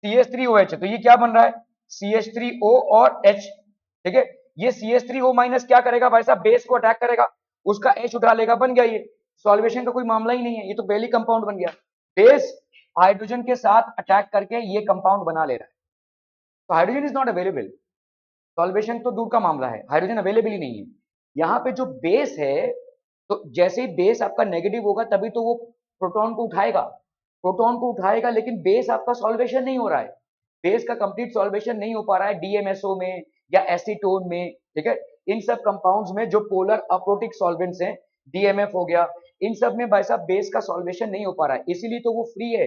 CH3OH है, तो ये क्या बन रहा है, CH3O और H, ठीक है, ये CH3O माइनस क्या करेगा भाई साहब, बेस को अटैक करेगा, उसका H उठा लेगा, बन गया, ये सॉल्वेशन का कोई मामला ही नहीं है, ये तो पहली कंपाउंड बन गया। बेस हाइड्रोजन के साथ अटैक करके ये कंपाउंड बना ले रहा है, तो hydrogen is not available, solvation तो दूर का मामला है, हाइड्रोजन अवेलेबल ही नहीं है। यहाँ पे जो बेस है, तो जैसे ही बेस आपका नेगेटिव होगा तभी तो वो प्रोटॉन को उठाएगा, प्रोटॉन को उठाएगा, लेकिन बेस आपका सॉल्वेशन नहीं हो रहा है, बेस का कंप्लीट सॉल्वेशन नहीं हो पा रहा है डीएमएसओ में या एसीटोन में, ठीक है, इन सब कंपाउंड्स में जो पोलर अप्रोटिक सॉल्वेंट्स हैं, डीएमएफ हो गया, इन सब में भाई साहब बेस का सॉल्वेशन नहीं हो पा रहा है, इसीलिए तो वो फ्री है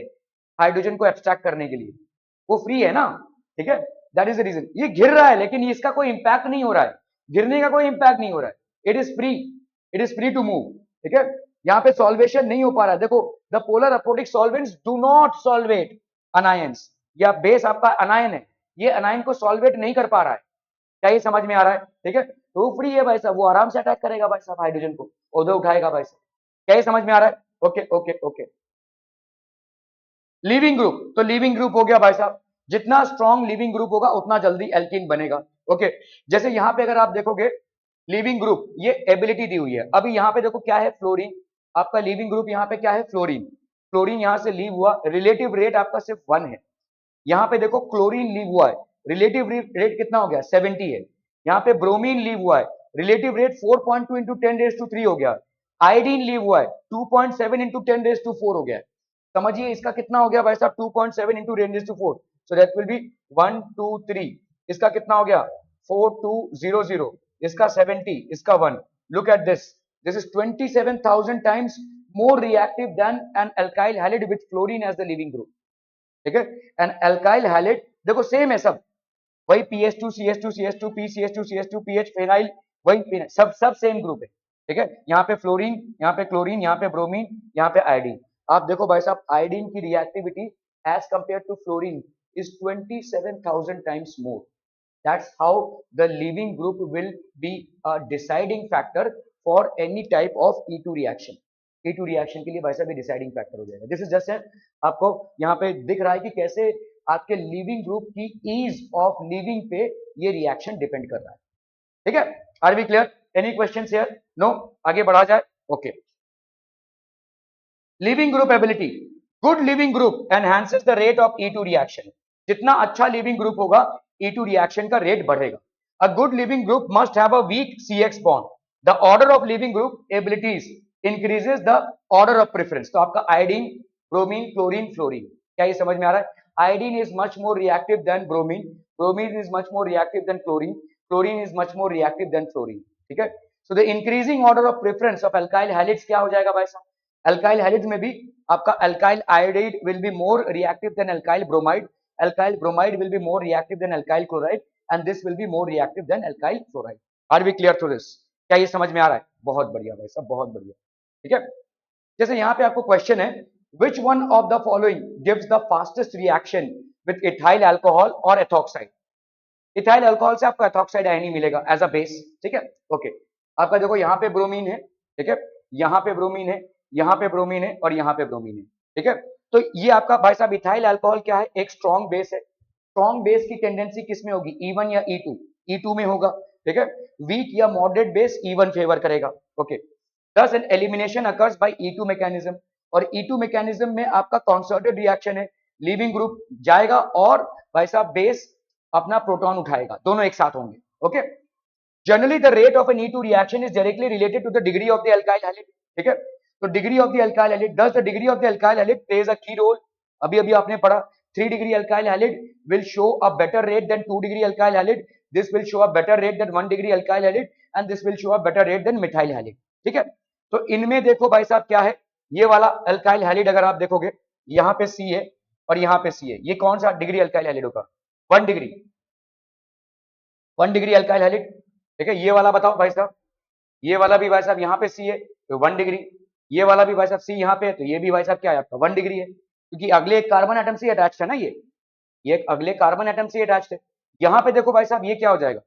हाइड्रोजन को एब्स्ट्रैक्ट करने के लिए, वो फ्री है ना, ठीक है, दैट इज द रीजन। ये घिर रहा है लेकिन इसका कोई इंपैक्ट नहीं हो रहा है, गिरने का कोई इंपैक्ट नहीं हो रहा है, it is free, it is free to move, ठीक है, यहाँ पे सॉल्वेशन नहीं हो पा रहा है। देखो the polar aprotic solvents do not solvate anions, या बेस आपका अनायन है, ये अनायन को सॉल्वेट नहीं कर पा रहा है। क्या ये समझ में आ रहा है? ठीक है, तो फ्री है भाई साहब, वो आराम से अटैक करेगा भाई साहब हाइड्रोजन को, उधर उठाएगा भाई साहब। क्या ये समझ में आ रहा है? Okay okay okay. Leaving group, तो लिविंग ग्रुप हो गया भाई साहब, जितना स्ट्रॉन्ग लिविंग ग्रुप होगा उतना जल्दी एल्कीन बनेगा। ओके, जैसे यहां पे अगर आप देखोगे लिविंग ग्रुप, ये एबिलिटी दी हुई है। अभी यहाँ पे देखो क्या है, फ्लोरीन, आपका लिविंग ग्रुप यहाँ पे क्या है, फ्लोरीन। फ्लोरीन यहाँ से लीव हुआ, रिलेटिव रेट आपका सिर्फ 1 है। यहाँ पे देखो क्लोरीन लीव हुआ है, रिलेटिव रेट कितना हो गया, 70 है। यहाँ पे ब्रोमीन लीव हुआ है, रिलेटिव रेट 4.2 इंटू 10⁻³ हो गया। आयोडीन लीव हुआ है, 2.7 इंटू 10⁻⁴ हो गया है। समझिए इसका कितना हो गया भाई साहब, 2.7 into 10⁻⁴, so that will B 1 2 3। इसका कितना हो गया, 4200, इसका 70, इसका 1। Look at this, this is 27,000 times more reactive than an alkyl halide with fluorine as the leaving group। ठीक है, एन अल्काइल हैलिड देखो सेम है सब, वही PH2 CH2 CH2 P CH2 CH2 PH phenyl, वही सब सेम ग्रुप है। ठीक है, यहाँ पे फ्लोरीन, यहाँ पे क्लोरीन, यहाँ पे ब्रोमीन, यहाँ पे आयोडीन। आप देखो भाई साहब आयोडीन की reactivity as compare to fluorine is 27,000 times more. That's how the leaving group will be a deciding factor for any type of E2 reaction। E2 reaction के लिए भाई साहब ये डिसाइडिंग फैक्टर हो जाएगा। दिस इज जस्ट आपको यहाँ पे दिख रहा है कि कैसे आपके लिविंग ग्रुप की ईज ऑफ लिविंग पे ये रिएक्शन डिपेंड कर रहा है। ठीक है, are we clear? Any question here? No, आगे बढ़ा जाए। Okay, leaving group ability, good leaving group enhances the rate of E2 reaction. जितना अच्छा लिविंग ग्रुप होगा E2 रिएक्शन का रेट बढ़ेगा। A good living group must have a weak CX bond। The order of living group abilities increases the order of preference। तो आपका iodine, bromine, chlorine, fluorine, क्या ये समझ में आ रहा है? Iodine is much more reactive than bromine, bromine is much more reactive than chlorine, chlorine is much more reactive than fluorine. ठीक है, so the increasing order of preference of alkyl halides क्या हो जाएगा भाई साहब? अल्काइल हैलिड्स में भी आपका alkyl iodide will be more reactive then alkyl bromide, alkyl bromide will be more reactive then alkyl chloride, and this will be more reactive than alkyl chloride। Are we clear to this? क्या ये समझ में आ रहा है? बहुत बढ़िया भाई साहब, बहुत बढ़िया। ठीक है, जैसे यहाँ पे आपको क्वेश्चन है, which one of the following gives the fastest reaction with ethyl alcohol or ethoxide? Ethyl alcohol से आपको एथॉक्साइड आयन ही मिलेगा एज अ बेस। ठीक है, ओके, आपका देखो यहाँ पे ब्रोमीन है, ठीक है, यहाँ पे ब्रोमीन है, यहाँ पे ब्रोमीन है और यहाँ पे ब्रोमीन है। ठीक है, तो ये आपका भाई साहब इथाइल अल्कोहल क्या है, एक स्ट्रॉन्ग बेस है। स्ट्रॉन्ग बेस की टेंडेंसी किस में होगी, E1 या E2? E2 में होगा। ठीक है, वीक या मॉडरेट बेस E1 फेवर करेगा। Okay, thus an elimination occurs by E2 mechanism, और E2 मैकेनिज्म में आपका कॉन्सर्टेड रिएक्शन है, लिविंग ग्रुप जाएगा और भाई साहब बेस अपना प्रोटॉन उठाएगा, दोनों एक साथ होंगे। Okay, generally the rate of an E2 reaction is directly related to the degree of the alkyl halide. ठीक है, तो degree of the alkyl halide, does the degree of the alkyl halide plays a key role. अभी अभी आपने पढ़ा 3 degree alkyl halide will show a better rate than 2 degree alkyl halide, this will show a better rate than 1 degree alkyl halide, and this will show a better rate than methyl halide। ठीक है, तो इनमें देखो भाई साहब क्या है, ये वाला अल्काइल हैलिड अगर आप देखोगे यहाँ पे C है और यहाँ पे C है, ये कौन सा डिग्री अल्काइल हैलिड होगा, 1 डिग्री, 1 डिग्री अल्काइल हैलिड। ठीक है, ये वाला बताओ भाई साहब, ये वाला भी भाई साहब यहाँ पे C है तो 1 डिग्री, ये वाला भी भाई साहब C यहाँ पे है तो ये भी भाई साहब क्या है आपका 1 डिग्री है, क्योंकि अगले एक कार्बन एटम से अटैच है ना, ये अगले कार्बन एटम से अटैच है। यहाँ पे देखो भाई साहब ये क्या हो जाएगा,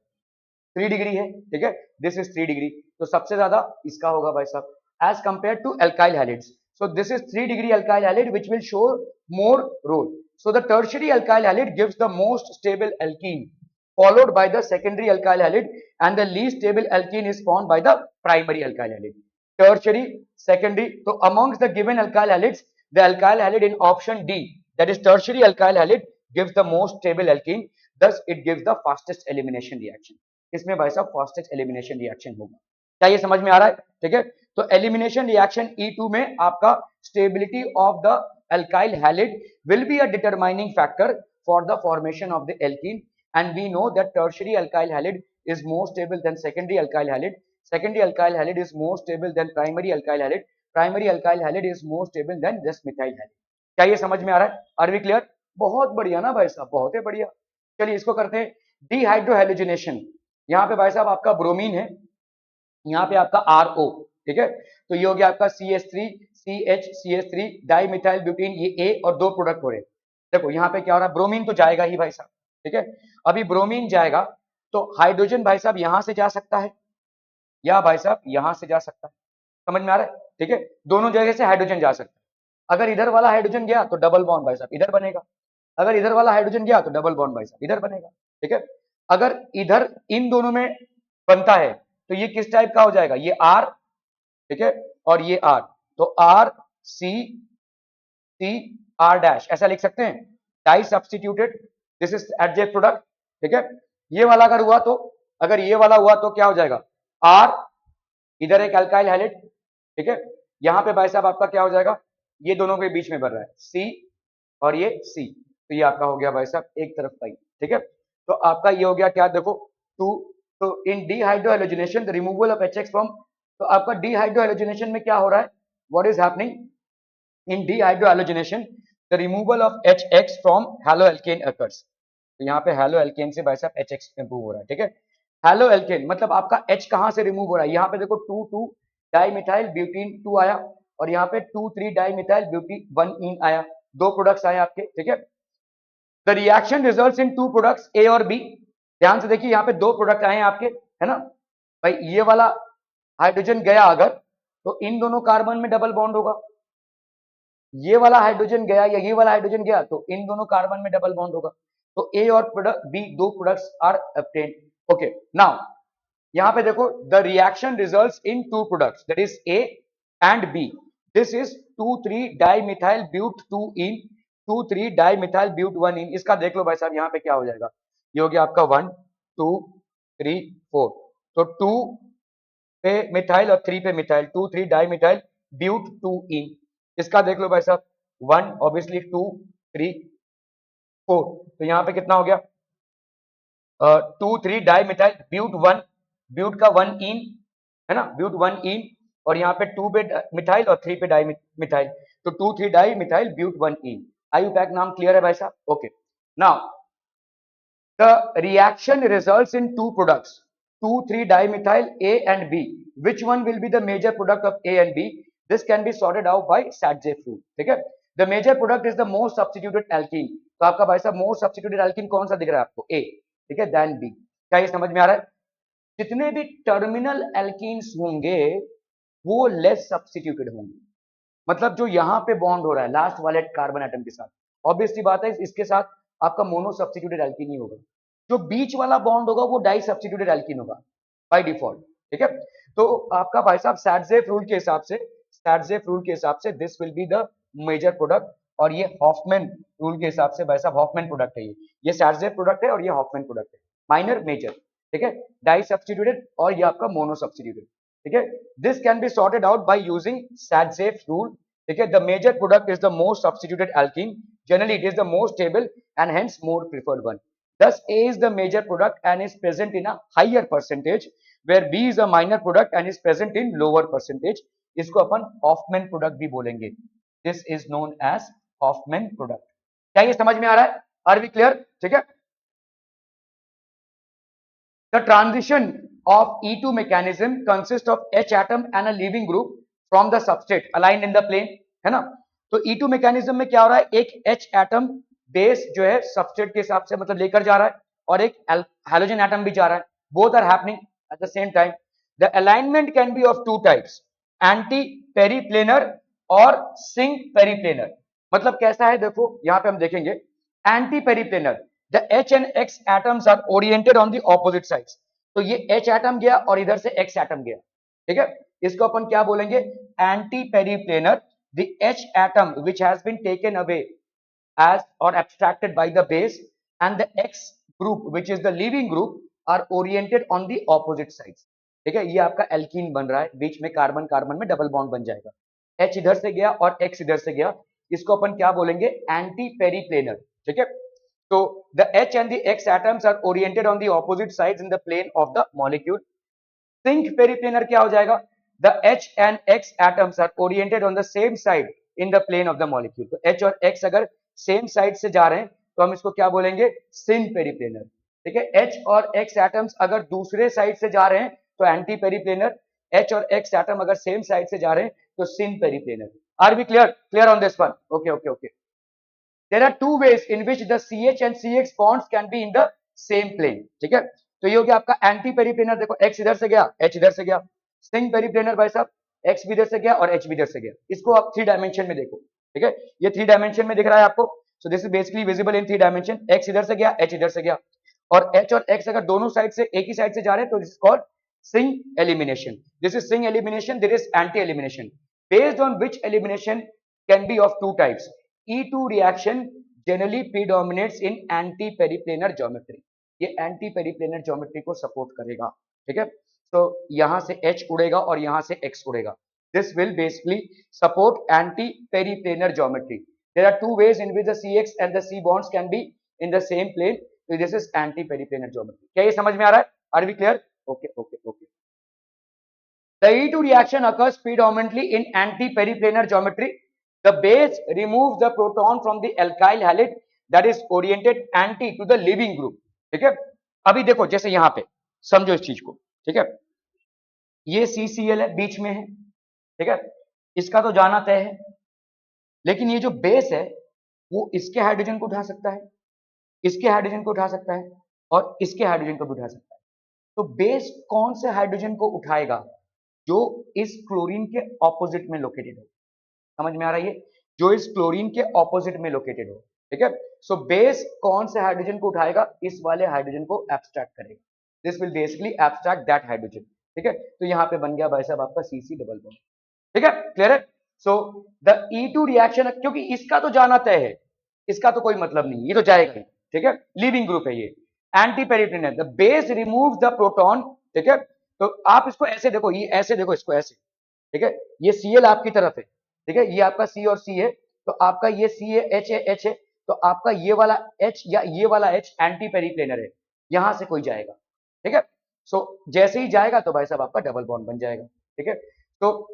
3 डिग्री है। ठीक है, दिस इज 3 डिग्री, तो सबसे ज्यादा इसका होगा भाई साहब as compare to alkyl halides. So this is 3 degree alkyl halide which will show more role. So the tertiary alkyl halide gives the most stable alkene followed by the secondary alkyl halide, and the least stable alkene is formed by the primary alkyl halide। Tertiary, secondary, so amongst the given alkyl halides, the alkyl halide in option D, that is tertiary alkyl halide, gives the most stable alkene, thus it gives the fastest elimination reaction। इसमें भाई साहब fastest elimination reaction होगा। क्या ये समझ में आ रहा है? ठीक है, तो elimination reaction E2 में आपका stability of the alkyl halide will be a determining factor for the formation of the alkene, and we know that tertiary alkyl halide is more stable than secondary alkyl halide, secondary alkyl halide is more stable than primary alkyl halide, primary alkyl halide is more stable than just methyl halide। क्या ये समझ में आ रहा है? Are we clear? बहुत बढ़िया ना भाई साहब, बहुत ही बढ़िया। चलिए इसको करते हैं डिहाइड्रोहेलोजिनेशन। यहाँ पे भाई साहब आपका ब्रोमीन है, यहाँ पे आपका RO। ठीक है, तो ये हो गया आपका CH3 CH CH3 di methyl butene, ये A और दो प्रोडक्ट हो रहे हैं। देखो यहाँ पे क्या हो रहा है, ब्रोमीन तो जाएगा ही भाई साहब, ठीक है। अभी ब्रोमीन जाएगा तो हाइड्रोजन भाई साहब यहां से जा सकता है या भाई साहब यहां से जा सकता है, समझ में आ रहा है, ठीक है। दोनों जगह से हाइड्रोजन जा सकता है। अगर इधर वाला हाइड्रोजन गया तो डबल बॉन्ड भाई साहब इधर बनेगा, अगर इधर वाला हाइड्रोजन गया तो डबल बॉन्ड भाई साहब इधर बनेगा, ठीक है। अगर इधर इन दोनों में बनता है तो ये किस टाइप का हो जाएगा, ये R, ठीक है, और ये R, तो R C C R dash ऐसा लिख सकते हैं, डाई सब्स्टिट्यूटेड, दिस इज एडजेक्ट प्रोडक्ट, ठीक है। ये वाला अगर हुआ तो, अगर ये वाला हुआ तो क्या हो जाएगा, R, इधर एक अल्काइल हैलाइड, ठीक है, यहां पे भाई साहब आपका क्या हो जाएगा, ये दोनों के बीच में बन रहा है C और ये C, तो ये आपका हो गया भाई साहब एक तरफ का ही, ठीक है। तो आपका ये हो गया क्या, देखो 2, तो in dehydrohalogenation the removal of HX from, तो आपका डिहाइड्रोहाइलोजिनेशन में क्या हो रहा है, what is happening in dehydrohalogenation, the removal of HX from haloalkane occurs, तो यहाँ पे हैलोएल्केन से भाई साहब HX रिमूव हो रहा है, ठीक है। हैलोएल्केन मतलब आपका H कहां से रिमूव हो रहा है, यहाँ पे देखो 2 डाइमिथाइल ब्यूटीन 2 आया और यहाँ पे 2 डाइमिथाइल ब्यूटी 1 इन आया, दो प्रोडक्ट्स आए आपके, ठीक है। The reaction results in 2 products A और B, ध्यान से देखिए यहाँ पे दो प्रोडक्ट आए हैं आपके, है ना भाई, ये वाला हाइड्रोजन गया अगर तो इन दोनों कार्बन में डबल बॉन्ड होगा, ये वाला हाइड्रोजन गया या ये वाला हाइड्रोजन गया तो इन दोनों कार्बन में डबल बॉन्ड होगा, तो A और प्रोडक्ट B दो products are obtained, okay. Now यहाँ पे देखो the reaction results in 2 products that is A and B, this is 2 dimethyl but 2 ene 2 dimethyl but 1 ene, इसका देख लो भाई साहब यहाँ पे क्या हो जाएगा, ये हो गया आपका 1 2 3 4, तो 2 पे मिथाइल और 3 पे मिथाइल, 2 डाइमिथाइल ब्यूट 2 इन, इसका देख लो भाई साहब 1 ऑब्वियसली 2 3 4, तो यहाँ पे कितना हो गया 2 डाइमिथाइल ब्यूट 1, ब्यूट का 1 इन है ना, ब्यूट 1 इन, और यहाँ पे 2 पे मिथाइल और 3 पे डाई मिथाइल, तो 2 dimethyl but 1 ene. IUPAC नाम क्लियर है भाई साहब, okay. Now the reaction results in 2 products 2 dimethyl A and B, which one will be the major product of A and B, this can be sorted out by Sadzeff rule, ठीक है। the major product is the most substituted alkene, तो आपका भाई साहब most substituted alkene कौन सा दिख रहा है आपको, A, ठीक है, देन B, क्या ये समझ में आ रहा है, जितने भी टर्मिनल एल्कीन्स होंगे वो लेस सब्स्टिट्यूटेड होंगे, मतलब जो यहाँ पे बॉन्ड हो रहा है लास्ट वाले कार्बन एटम के साथ, ऑब्वियसली बात है इसके साथ आपका मोनो सब्स्टिट्यूटेड एल्कीन ही होगा, जो बीच वाला बॉन्ड होगा वो डाई सब्स्टिट्यूटेड एल्कीन होगा बाय डिफॉल्ट, ठीक है। तो आपका भाई साहब सैडजेफ रूल के हिसाब से, सैडजेफ रूल के हिसाब से this will be the major product, और ये हॉफमैन रूल के हिसाब से भाई साहब हॉफमैन प्रोडक्ट है, ये सैडजेफ प्रोडक्ट है और ये हॉफमैन प्रोडक्ट है, माइनर मेजर, ठीक है, डाई सब्स्टिट्यूटेड और ये आपका मोनो सब्स्टिट्यूटेड, ठीक है। This can be sorted out by using Saytzeff rule, ठीक है। The major product is the most substituted alkene, generally it is the most stable and hence more preferred one. Thus A is the major product and is present in a higher percentage, where B is a minor product and is present in lower percentage. इसको अपन Hoffman product भी बोलेंगे, this is known as Hoffman product. क्या ये समझ में आ रहा है, are we clear, ठीक है। The transition of E2 mechanism consists of H atom and a leaving group from the substrate aligned in the plane, है ना। तो E2 मैकेनिज्म में क्या हो रहा है, एक H एटम बेस जो है सबस्ट्रेट के हिसाब से मतलब लेकर जा रहा है और एक हैलोजन एटम भी जा रहा है, both are happening at the same time. The alignment can be of 2 types, anti periplanar और सिंक पेरीप्लेनर, मतलब कैसा है देखो यहाँ पे हम देखेंगे, anti periplanar the H and X atoms are oriented on the opposite sides, तो ये H एटम गया और इधर से X एटम गया, ठीक है, इसको अपन क्या बोलेंगे, anti periplanar, the H atom which has been taken away as or abstracted by the base and the X group which is the leaving group are oriented on the opposite sides, ठीक है। ये आपका alkene बन रहा है, बीच में carbon carbon में double bond बन जाएगा, H इधर से गया और X इधर से गया, इसको अपन क्या बोलेंगे, एंटी पेरीप्लेनर, ठीक है। तो the H and the X atoms are oriented on the opposite sides in the plane of the molecule. Sync periplanar क्या हो जाएगा, the H and X atoms are oriented on the same side in the plane of the molecule, तो H और X अगर same side से जा रहे हैं तो हम इसको क्या बोलेंगे, सिन पेरीप्लेनर, ठीक है। H और X एटम्स अगर दूसरे साइड से जा रहे हैं तो एंटी पेरीप्लेनर, H और X एटम अगर सेम साइड से जा रहे हैं तो सिन periplanar. Are we clear on this one? Okay. There are two ways in which the CH and CX bonds can be in the same plane. ठीक है, तो ये हो गया आपका एंटी पेरिप्लेनर. देखो x इधर से गया, h इधर से गया. सिंग पेरिप्लेनर भाई साहब, x भी इधर से गया और h भी इधर से गया. इसको आप 3 डायमेंशन में देखो. ठीक है, ये 3 डायमेंशन में दिख रहा है आपको. सो this is basically visible in 3 dimension. x इधर से गया, h इधर से गया, और h और x अगर दोनों साइड से एक ही साइड से जा रहे हैं तो this is called syn elimination. This is syn elimination. There is anti elimination based on which elimination can be of two types. E2 reaction generally predominates in anti-periplanar geometry. ये anti-periplanar geometry को support करेगा. ठीक है, तो यहाँ से H उड़ेगा और यहाँ से X उड़ेगा. This will basically support anti-periplanar geometry. There are two ways in which the CX and the C bonds can be in the same plane. So this is anti-periplanar geometry. क्या ये समझ में आ रहा है? Are we clear? Okay. The E2 reaction occurs predominantly in anti-periplanar geometry. The base removes the proton from the alkyl halide that is oriented anti to the leaving group. ठीक है, अभी देखो जैसे यहाँ पे समझो इस चीज को. ठीक है, ये CCl है, बीच में है. ठीक है, इसका तो जाना तय है, लेकिन ये जो बेस है वो इसके हाइड्रोजन को उठा सकता है, इसके हाइड्रोजन को उठा सकता है और इसके हाइड्रोजन को भी उठा सकता है. तो बेस कौन से हाइड्रोजन को उठाएगा? जो इस क्लोरीन के ऑपोजिट में लोकेटेड हो. समझ में आ रहा है? ये जो इस क्लोरीन के ऑपोजिट में लोकेटेड हो. ठीक है, सो बेस कौन से हाइड्रोजन को उठाएगा? इस वाले हाइड्रोजन को एब्स्ट्रैक्ट करेगा. This will basically abstract that hydrogen. ठीक है, तो यहाँ पे बन गया भाई साहब आपका CC डबल बॉन्ड. ठीक है, क्लियर है? सो द E2 रिएक्शन, क्योंकि इसका तो जाना तय है, इसका तो कोई मतलब नहीं, ये तो जाएगा ही. ठीक है, लिविंग ग्रुप है ये, antiperiplanar. The base remove the proton. ठीक है, तो आप इसको ऐसे देखो, ये ऐसे देखो इसको ऐसे. ठीक है, ये Cl आपकी तरफ है. ठीक है, ये आपका C और C है, तो आपका ये C है, H है, तो आपका ये वाला H या ये वाला H एंटी पेरिप्लेनर है, यहां से कोई जाएगा. ठीक है, सो जैसे ही जाएगा तो भाई साहब आपका डबल बॉन्ड बन जाएगा. ठीक है, तो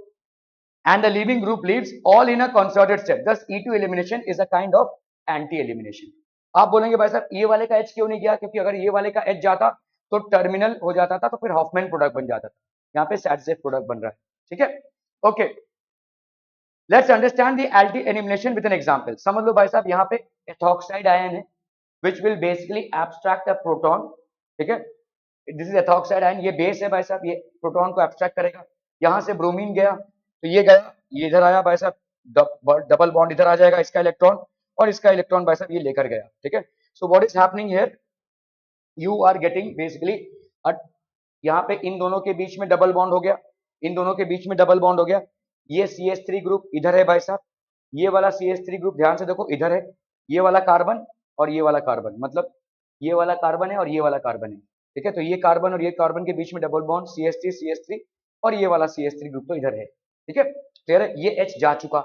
and the leaving group leaves all in a concerted step. Thus E2 elimination is a kind of anti elimination. आप बोलेंगे भाई साहब ये वाले का H क्यों नहीं गया? क्योंकि अगर ये वाले का H जाता तो टर्मिनल हो जाता था, तो फिर हॉफमैन प्रोडक्ट बन जाता था. यहाँ पे सैडसेफ प्रोडक्ट बन रहा है. ठीक है, okay. Let's understand the anti elimination with an example. समझ लो भाई साहब यहाँ पे एथॉक्साइड आयन है which will basically abstract a proton. ठीक है, दिस इज एथॉक्साइड आयन, ये बेस है भाई साहब, ये प्रोटॉन को एब्स्ट्रैक्ट करेगा. यहाँ से ब्रोमीन गया तो ये गया, ये इधर आया भाई साहब, डबल बॉन्ड इधर आ जाएगा, इसका इलेक्ट्रॉन और इसका इलेक्ट्रॉन भाई साहब ये लेकर गया. ठीक है, so what is happening here? You are getting basically यहाँ पे इन दोनों के बीच में डबल बॉन्ड हो गया, इन दोनों के बीच में डबल बॉन्ड हो गया. ये CH3 ग्रुप इधर है भाई साहब, ये वाला CH3 ग्रुप ध्यान से देखो इधर है, ये वाला कार्बन और ये वाला कार्बन, मतलब ये वाला कार्बन है और ये वाला कार्बन है. ठीक है, तो ये कार्बन और ये कार्बन के बीच में डबल बॉन्ड CH3 और ये वाला CH3 ग्रुप तो इधर है. ठीक है, क्लियर है? ये H जा चुका,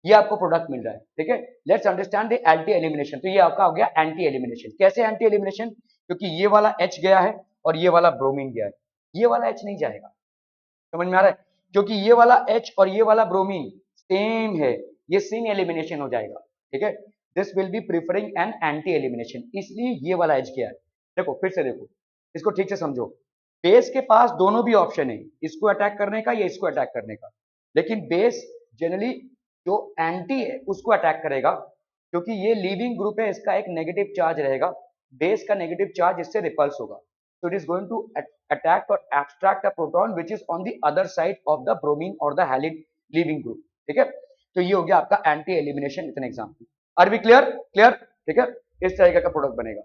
ये आपको प्रोडक्ट मिल रहा है. ठीक है, let's understand the anti elimination. तो ये आपका हो गया एंटी एलिमिनेशन. कैसे एंटी एलिमिनेशन? क्योंकि ये वाला H गया है और ये वाला ब्रोमीन गया है, ये वाला H नहीं जाएगा. समझ में आ रहा है? क्योंकि ये वाला H और ये वाला ब्रोमीन सेम है, ये सिंग एलिमिनेशन हो जाएगा. ठीक है, this will B preferring an anti elimination, इसलिए ये वाला H गया है. देखो फिर से देखो, इसको ठीक से समझो. बेस के पास दोनों भी ऑप्शन है, इसको अटैक करने का या इसको अटैक करने का, लेकिन बेस जनरली जो एंटी है उसको अटैक करेगा, क्योंकि ये लीविंग ग्रुप है, इसका एक नेगेटिव चार्ज रहेगा, बेस का नेगेटिव चार्ज इससे रिपल्स होगा. So it is going to attack or abstract a proton which is on the other side of the bromine or the halide leaving group. ठीक है, तो ये हो गया आपका anti elimination with an example. Are we clear? Clear? ठीक है, इस तरीके का प्रोडक्ट बनेगा.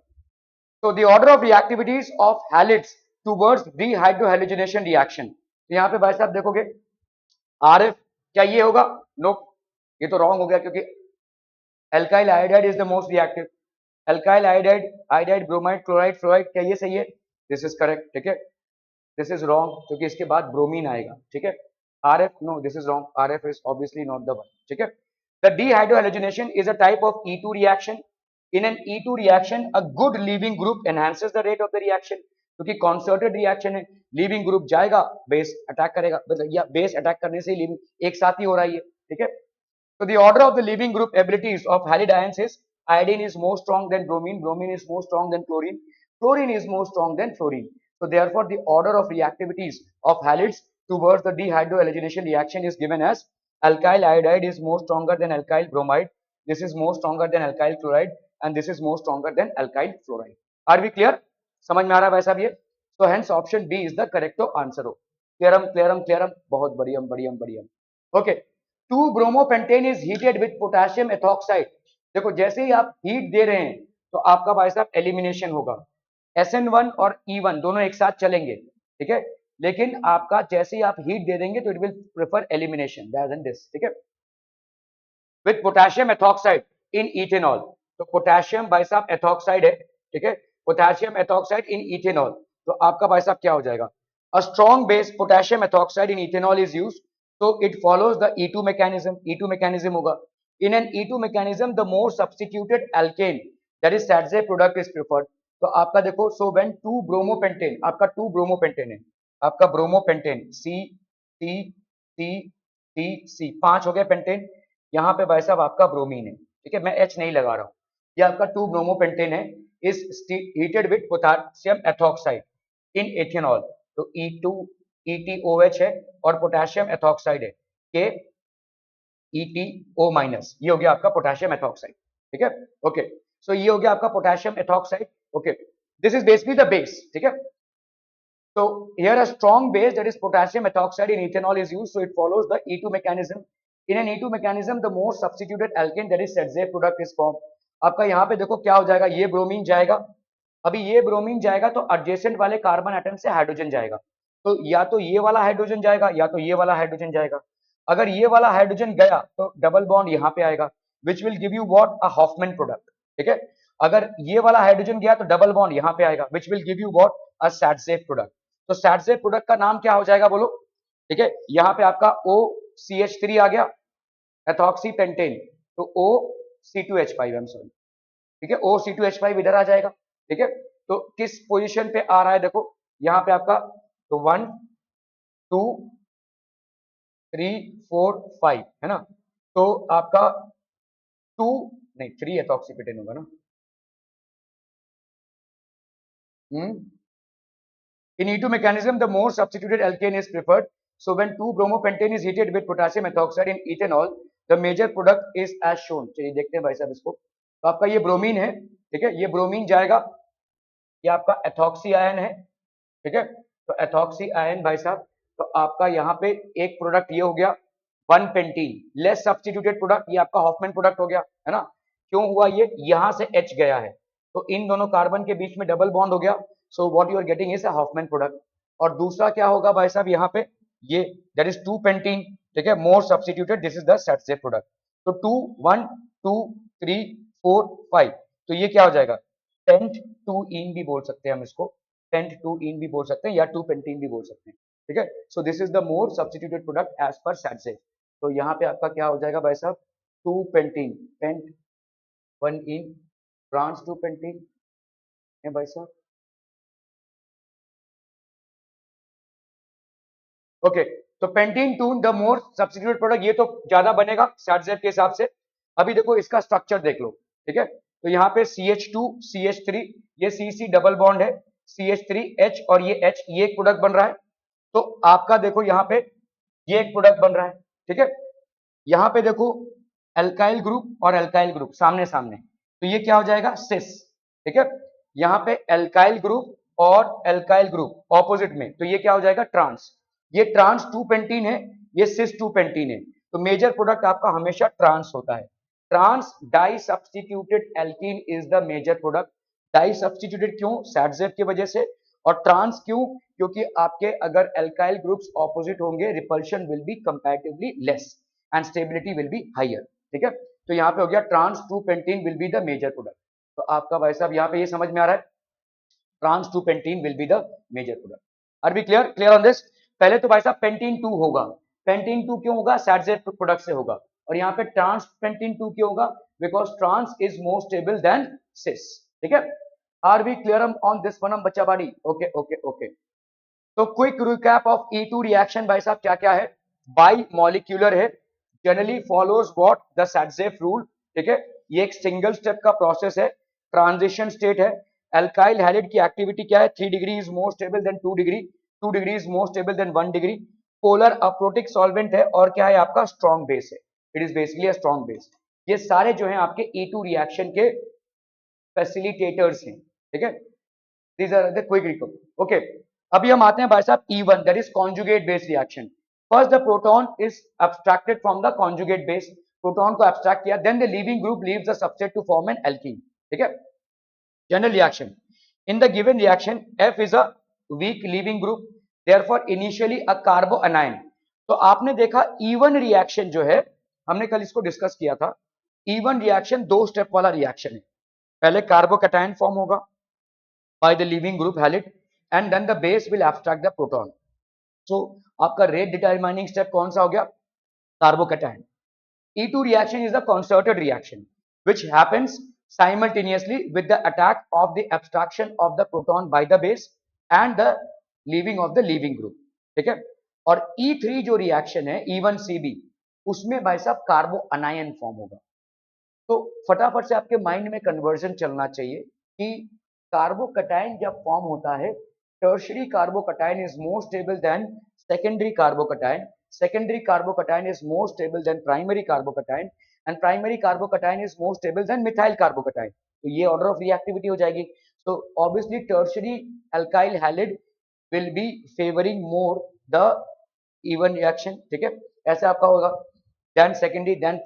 So the order of reactivities of halides towards dehydrohalogenation reaction. तो यहाँ पे भाई साहब देखोगे RF, क्या ये होगा? नो, ये तो रॉन्ग हो गया, क्योंकि alkyl iodide is the most reactive. alkyl iodide bromide chloride fluoride, क्या ये सही है? This is correct. ठीक है, दिस इज रॉन्ग, क्योंकि इसके बाद ब्रोमीन आएगा. ठीक है, RF, no this is wrong, RF is obviously not the one. ठीक है, the dehydrohalogenation is a type of E2 reaction. In an E2 reaction a good leaving group enhances the rate of the reaction. क्योंकि concerted reaction है, leaving group जाएगा, base attack करेगा, या base attack करने से leaving एक साथ ही हो रहा है. ठीक है, so the order of the leaving group abilities of halide ions is iodine is more strong than bromine, bromine is more strong than chlorine, chlorine is more strong than fluorine. So therefore the order of reactivities of halides towards the dehydrohalogenation reaction is given as Alkyl iodide is more stronger than alkyl bromide. This is more stronger than alkyl chloride, and this is more stronger than alkyl fluoride. Are we clear? समझ में आ रहा है भाई साहब ये? So hence option B is the correct answer. क्लियरम बहुत बढ़िया. Okay. 2-bromopentane is heated with potassium ethoxide. देखो जैसे ही आप हीट दे रहे हैं तो आपका भाई साहब एलिमिनेशन होगा. SN1 और E1 दोनों एक साथ चलेंगे, ठीक है, लेकिन आपका जैसे ही आप हीट दे देंगे तो it will prefer elimination than this, ठीक है. With potassium ethoxide in ethanol, तो पोटेशियम भाई साहब एथॉक्साइड है, ठीक है, पोटेशियम एथॉक्साइड इन इथेनॉल, तो आपका भाई साहब क्या हो जाएगा? A strong base potassium ethoxide in ethanol is used, so it follows the E2 mechanism. E2 mechanism होगा. In an E2 mechanism, the more substituted alkane, that is SATZ product is preferred. तो आपका देखो, so when 2-bromopentane, आपका 2-bromopentane है, आपका bromopentane C C C C C 5 हो गया pentane. यहाँ पे भाई साहब आपका ब्रोमीन है, ठीक है, मैं H नहीं लगा रहा हूँ. ये आपका 2-bromopentane है, is heated with potassium ethoxide in ethanol. तो E2 ETOH है और पोटेशियम एथॉक्साइड है के ETO माइनस, ये हो गया आपका पोटेशियम एथॉक्साइड, ठीक है. ओके, सो ये हो गया आपका potassium ethoxide. Okay, this is basically the base, ठीक है. So here a strong base, that is potassium ethoxide in ethanol is used, so it follows the E2 mechanism. In an E2 mechanism, the more substituted alkane, that is SATZ product is formed. आपका यहाँ पे देखो क्या हो जाएगा, ये bromine जाएगा, अभी ये ब्रोमीन जाएगा तो एडजेसेंट वाले कार्बन एटम से हाइड्रोजन जाएगा, तो या तो ये वाला हाइड्रोजन जाएगा या तो ये वाला हाइड्रोजन जाएगा. अगर ये वाला हाइड्रोजन गया तो डबल बॉन्ड यहाँ पे आएगा, which will give you what, a Hofmann product, ठीक है. अगर ये वाला हाइड्रोजन गया तो डबल बॉन्ड यहाँ पे आएगा, which will give you what, a SATZ product. तो SATZ प्रोडक्ट का नाम क्या हो जाएगा बोलो, ठीक है. यहाँ पे आपका OCH3 आ गया, एथॉक्सी पेंटेन, तो OC2H5, आई एम सॉरी, ठीक है, OC2H5 इधर आ जाएगा, ठीक है. तो किस पोजीशन पे आ रहा है देखो, यहाँ पे आपका, तो 1 2 3 4 5 है ना, तो आपका 2 नहीं 3 एथॉक्सीपेटेन होगा ना. In E2 mechanism, the more substituted alkane is preferred. So when 2-bromopentane is heated with potassium ethoxide in ethanol, the major product is as shown. चलिए देखते हैं भाई साहब इसको. तो आपका ये ब्रोमीन है, ठीक है, ये ब्रोमीन जाएगा, ये आपका एथॉक्सी आयन है, ठीक है. तो एथॉक्सी आयन भाई साहब, तो आपका यहाँ पे एक प्रोडक्ट ये हो गया 1-pentein, लेस सब्स्टिट्यूटेड प्रोडक्ट, ये आपका हॉफमैन प्रोडक्ट हो गया, है ना. क्यों हुआ ये, यहाँ से H गया है तो इन दोनों कार्बन के बीच में डबल बॉन्ड हो गया, so what you are getting is a Hofmann product. और दूसरा क्या होगा भाई साहब यहाँ पे, ये दैट इज 2-pentein, ठीक है, मोर substituted, this is the SATZ product. तो 2 1 2 3 4 5, तो ये क्या हो जाएगा, pent2ene भी बोल सकते हैं हम इसको, pent2ene भी बोल सकते हैं या 2-pentein भी बोल सकते हैं, ठीक है. So this is the more substituted product as per SATZ. तो यहाँ पे आपका क्या हो जाएगा भाई साहब, 2-pentein, pent1ene ट्रांस 2-pentein है भाई साहब. ओके, तो pentene 2 the more substitute product, ये तो ज्यादा बनेगा SATZ के हिसाब से. अभी देखो इसका स्ट्रक्चर देख लो, ठीक है. तो यहाँ पे CH2 CH3, ये CC डबल बॉन्ड है, CH3H और ये H, ये एक प्रोडक्ट बन रहा है. तो आपका देखो यहाँ पे ये एक प्रोडक्ट बन रहा है, ठीक है. यहाँ पे देखो एल्काइल ग्रुप और एल्काइल ग्रुप सामने सामने, तो ये क्या हो जाएगा, सिस, ठीक है. यहाँ पे एल्काइल ग्रुप और एल्काइल ग्रुप ऑपोजिट में, तो ये क्या हो जाएगा, ट्रांस. ये ट्रांस 2-pentein है, ये सिस 2-pentein है, तो मेजर प्रोडक्ट आपका हमेशा ट्रांस होता है. Trans di substituted alkene is the major product. Di substituted क्यों, SATZ की वजह से, और ट्रांस क्यों, क्योंकि आपके अगर एल्काइल ग्रुप्स ऑपोजिट होंगे, repulsion will be comparatively less and stability will be higher, ठीक है. तो यहाँ पे हो गया trans 2-pentein will be the major product. तो आपका भाई साहब यहाँ पे ये समझ में आ रहा है, trans 2-pentein will be the major product. Are B clear, clear on this. पहले तो भाई साहब पेंटीन 2 होगा, पेंटीन 2 क्यों होगा, SATZ प्रोडक्ट से होगा. और यहाँ पे ट्रांस पेंटीन 2 क्यों होगा, because trans is more stable than cis, ठीक है. Are we clear on this one बच्चा बाड़ी. Okay okay okay. तो quick recap of E2 reaction भाई साहब क्या क्या है, बाई मॉलिक्यूलर है, generally follows what, the SATZ rule, ठीक है. ये एक सिंगल स्टेप का प्रोसेस है, ट्रांजिशन स्टेट है. एल्काइल हैलाइड की एक्टिविटी क्या है, 3 degree is more stable than 2 degree, 2 degree is more stable than 1 degree. Polar aprotic solvent है और क्या है आपका स्ट्रॉन्ग बेस है, it is basically a strong base. ये सारे जो है आपके E2 रिएक्शन के फैसिलिटेटर्स हैं, ठीक है, these are the quick recall. Okay, अभी हम आते हैं भाई साहब E1 that is conjugate base reaction. First the proton is abstracted from the conjugate base, proton को एब्स्ट्रैक्ट किया, then the leaving group leaves the substrate to form an alkene, ठीक है। General reaction, in the given reaction F is a weak leaving group, therefore initially a carboanion। तो आपने देखा E1 reaction जो है, हमने कल इसको डिस्कस किया था, E1 रिएक्शन 2 स्टेप वाला रिएक्शन है। पहले कार्बोकैटायन फॉर्म होगा by the leaving group halide and then the base will abstract the proton. So आपका रेट डिटरमाइनिंग स्टेप कौन सा हो गया, carbocation. E2 reaction is a concerted reaction which happens simultaneously with the attack of the abstraction of the proton by the base and the leaving of the leaving group, ठीक है। और E3 जो reaction है E1CB, उसमें भाई साहब कार्बो अनायन form होगा। तो फटाफट से आपके माइंड में कन्वर्जन चलना चाहिए कि कार्बोकैटायन जब फॉर्म होता है, tertiary carbocation is more stable than secondary carbocation, secondary carbocation is more stable than primary carbocation and primary carbocation is more stable than methyl carbocation। तो ये order of reactivity हो जाएगी। So obviously tertiary alkyl halide will be favoring more the E1 reaction, ठीक है, ऐसे आपका होगा, then secondary then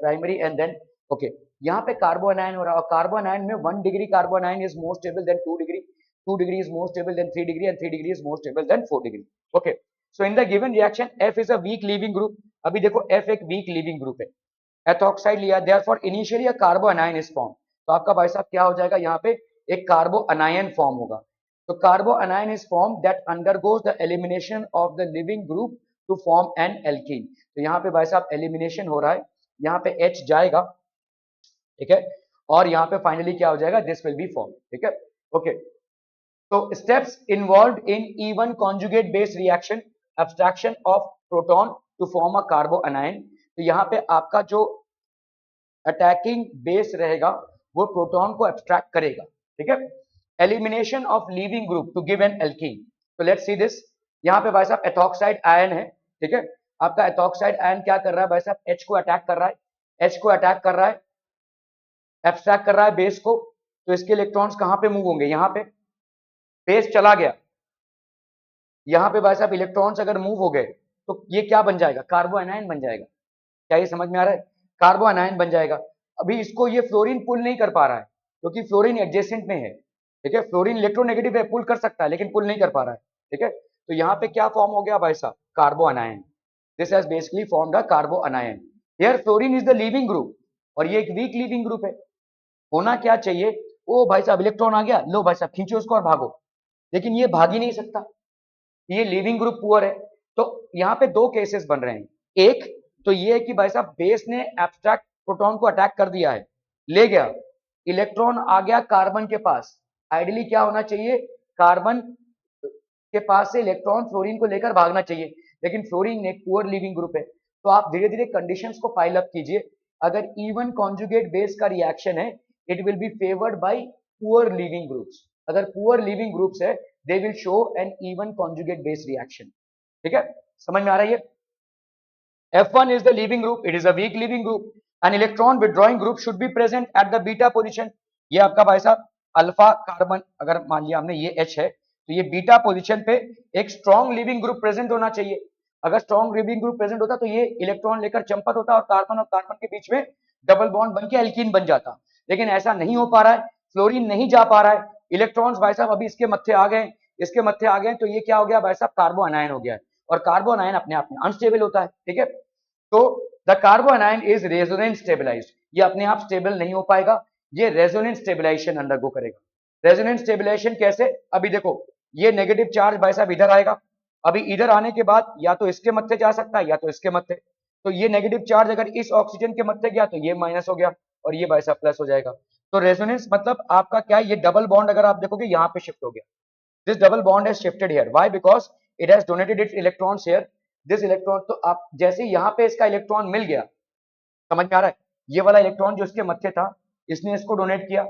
primary and then okay। यहाँ पे कार्बोनाइन हो रहा है और कार्बोनाइन में 1 degree carbanion is more stable than 2 degree, 2 degree is more stable than 3 degree and 3 degree is more stable than 4 degree. Okay, so in the given reaction F is a weak leaving group. अभी देखो F एक weak leaving group है, ethoxide लिया, therefore initially a कार्बो अनायन is form. तो आपका भाई साहब क्या हो जाएगा, यहाँ पे एक कार्बो अनायन फॉर्म होगा। तो कार्बो अनायन is form that undergoes the elimination of the leaving group to form an alkene. तो यहाँ पे भाई साहब एलिमिनेशन हो रहा है, यहाँ पे H जाएगा, ठीक है, और यहाँ पे फाइनली क्या हो जाएगा, दिस विल बी फॉर्म, ठीक है। ओके, तो steps involved in E1 conjugate base reaction, abstraction of proton to form a कार्बो अनायन। तो यहाँ पे आपका जो अटैकिंग बेस रहेगा वो प्रोटॉन को एब्स्ट्रैक्ट करेगा, ठीक है। Elimination of leaving group to give an alkene. तो लेट्स सी दिस, यहाँ पे भाई साहब एथॉक्साइड आयन है, ठीक है, आपका एथॉक्साइड आयन क्या कर रहा है भाई साहब, H को अटैक कर रहा है, H को अटैक कर रहा है, एब्स्ट्रैक्ट कर रहा है बेस को। तो इसके इलेक्ट्रॉन्स कहां पे मूव होंगे, यहाँ पे बेस चला गया, यहाँ पे भाई साहब इलेक्ट्रॉन्स अगर मूव हो गए तो ये क्या बन जाएगा, कार्बो एनायन बन जाएगा। क्या ये समझ में आ रहा है, कार्बो एनायन बन जाएगा। अभी इसको ये फ्लोरीन पुल नहीं कर पा रहा है क्योंकि फ्लोरीन एडजेसेंट में है, ठीक है, फ्लोरीन इलेक्ट्रोनेगेटिव है, पुल कर सकता है लेकिन पुल नहीं कर पा रहा है, ठीक है। तो यहाँ पे क्या फॉर्म हो गया भाई साहब, carbanion, this has basically formed a कार्बो अनायन। Here fluorine is the leaving group और ये एक वीक लीविंग ग्रुप है। होना क्या चाहिए, ओ भाई साहब इलेक्ट्रॉन आ गया, लो भाई साहब खींचो उसको और भागो, लेकिन ये भाग ही नहीं सकता, ये लिविंग ग्रुप पुअर है। तो यहाँ पे दो केसेस बन रहे हैं, एक तो ये है कि भाई साहब बेस ने एब्स्ट्रैक्ट प्रोटॉन को अटैक कर दिया है, ले गया, इलेक्ट्रॉन आ गया कार्बन के पास। आइडियली क्या होना चाहिए, कार्बन के पास से इलेक्ट्रॉन फ्लोरीन को लेकर भागना चाहिए, लेकिन फ्लोरीन एक पुअर लिविंग ग्रुप है। तो आप धीरे धीरे कंडीशंस को फाइल अप कीजिए। अगर E1 कॉन्जुगेट बेस का रिएक्शन है, it will B favoured bye poor leaving groups. अगर पुअर लिविंग ग्रुप्स है, they will show N E1 conjugate base reaction, ठीक है, समझ में आ रहा है ये। F1 is the leaving group, it is a weak leaving group. An electron withdrawing group should be present at the beta position। ये आपका भाई साहब अल्फा कार्बन, अगर मान लिया हमने ये H है तो ये बीटा पोजीशन पे एक स्ट्रॉन्ग लिविंग ग्रुप प्रेजेंट होना चाहिए। अगर स्ट्रॉन्ग लिविंग ग्रुप प्रेजेंट होता तो ये इलेक्ट्रॉन लेकर चंपत होता और कार्बन के बीच में डबल बॉन्ड बन के एल्कीन बन जाता, लेकिन ऐसा नहीं हो पा रहा है, फ्लोरीन नहीं जा पा रहा है, इलेक्ट्रॉन्स भाई साहब अभी इसके मत्थे आ गए, इसके मत्थे आ गए, तो ये क्या हो गया भाई साहब, कार्बो अनायन हो गया है। और कार्बो अनायन अपने आप में अनस्टेबल होता है, ठीक है। तो द कार्बो अनायन इज रेजोनेंस स्टेबलाइज्ड, ये अपने आप स्टेबल नहीं हो पाएगा, ये रेजोनेंस स्टेबलाइजेशन अंडरगो करेगा। रेजोनेंस स्टेबलाइजेशन कैसे, अभी देखो ये नेगेटिव चार्ज भाई साहब इधर आएगा, अभी इधर आने के बाद या तो इसके मत्थे जा सकता है या तो इसके मत्थे, तो ये नेगेटिव चार्ज अगर इस ऑक्सीजन के मत्थे गया तो ये माइनस हो गया और ये भाई साहब प्लस हो जाएगा। तो रेजोनेंस मतलब आपका क्या है, ये डबल बॉन्ड अगर आप देखोगे यहाँ पे शिफ्ट हो गया, this double bond has shifted here, why, because it has donated it's electrons here, this electron. तो आप जैसे यहाँ पे इसका इलेक्ट्रॉन मिल गया, समझ में आ रहा है, ये वाला इलेक्ट्रॉन जो इसके मत्थे था इसने इसको डोनेट किया,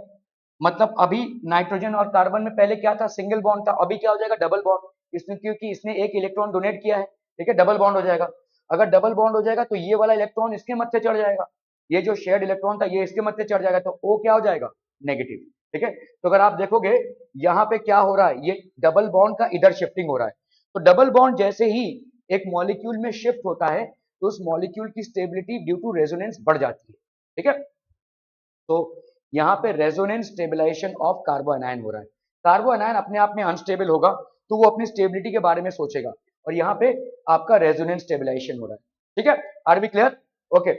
मतलब अभी नाइट्रोजन और कार्बन में पहले क्या था, सिंगल बॉन्ड था, अभी क्या हो जाएगा, डबल बॉन्ड, इसने, क्योंकि इसने एक इलेक्ट्रॉन डोनेट किया है। ठीक है, डबल बॉन्ड हो जाएगा। अगर डबल बॉन्ड हो जाएगा तो ये वाला इलेक्ट्रॉन इसके मत्थे चढ़ जाएगा, ये जो शेयर्ड इलेक्ट्रॉन था ये इसके मत्थे चढ़ जाएगा, तो O क्या हो जाएगा, नेगेटिव। ठीक है, तो अगर आप देखोगे यहाँ पे क्या हो रहा है, ये डबल बॉन्ड का इधर शिफ्टिंग हो रहा है। तो डबल बॉन्ड जैसे ही एक मॉलिक्यूल में शिफ्ट होता है तो उस मॉलिक्यूल की स्टेबिलिटी ड्यू टू रेजोनेंस बढ़ जाती है। ठीक है, तो यहाँ पे रेजोनेंस स्टेबिलाईजेशन ऑफ कार्बो एनायन हो रहा है। कार्बो एनायन अपने आप में अनस्टेबल होगा तो वो अपनी स्टेबिलिटी के बारे में सोचेगा, और यहाँ पे आपका रेजोनेंस स्टेबिलाईजेशन हो रहा है। ठीक है, आर वी क्लियर? ओके,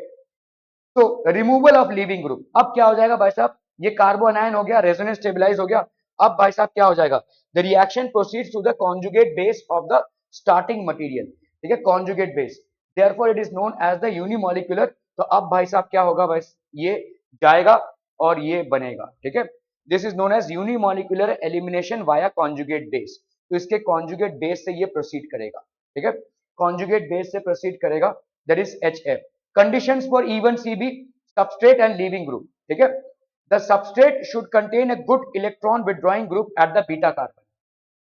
तो रिमूवल ऑफ लीविंग ग्रुप, अब क्या हो जाएगा भाई साहब, ये कार्बो एनायन हो गया, रेजोनेंस स्टेबलाइज हो गया। अब भाई साहब क्या हो जाएगा, the reaction proceeds to the conjugate base of the starting material. ठीक है, conjugate base, therefore it is known as the unimolecular. तो अब भाई साहब क्या होगा, भाई ये जाएगा और ये बनेगा। ठीक है, this is known as unimolecular elimination via conjugate base. तो इसके कॉन्जुगेट बेस से ये प्रोसीड करेगा। ठीक है, कॉन्जुगेट बेस से प्रोसीड करेगा, that is HF। Conditions for even CB, substrate and leaving group. ठीक है, the substrate should contain a good electron withdrawing group at the beta carbon।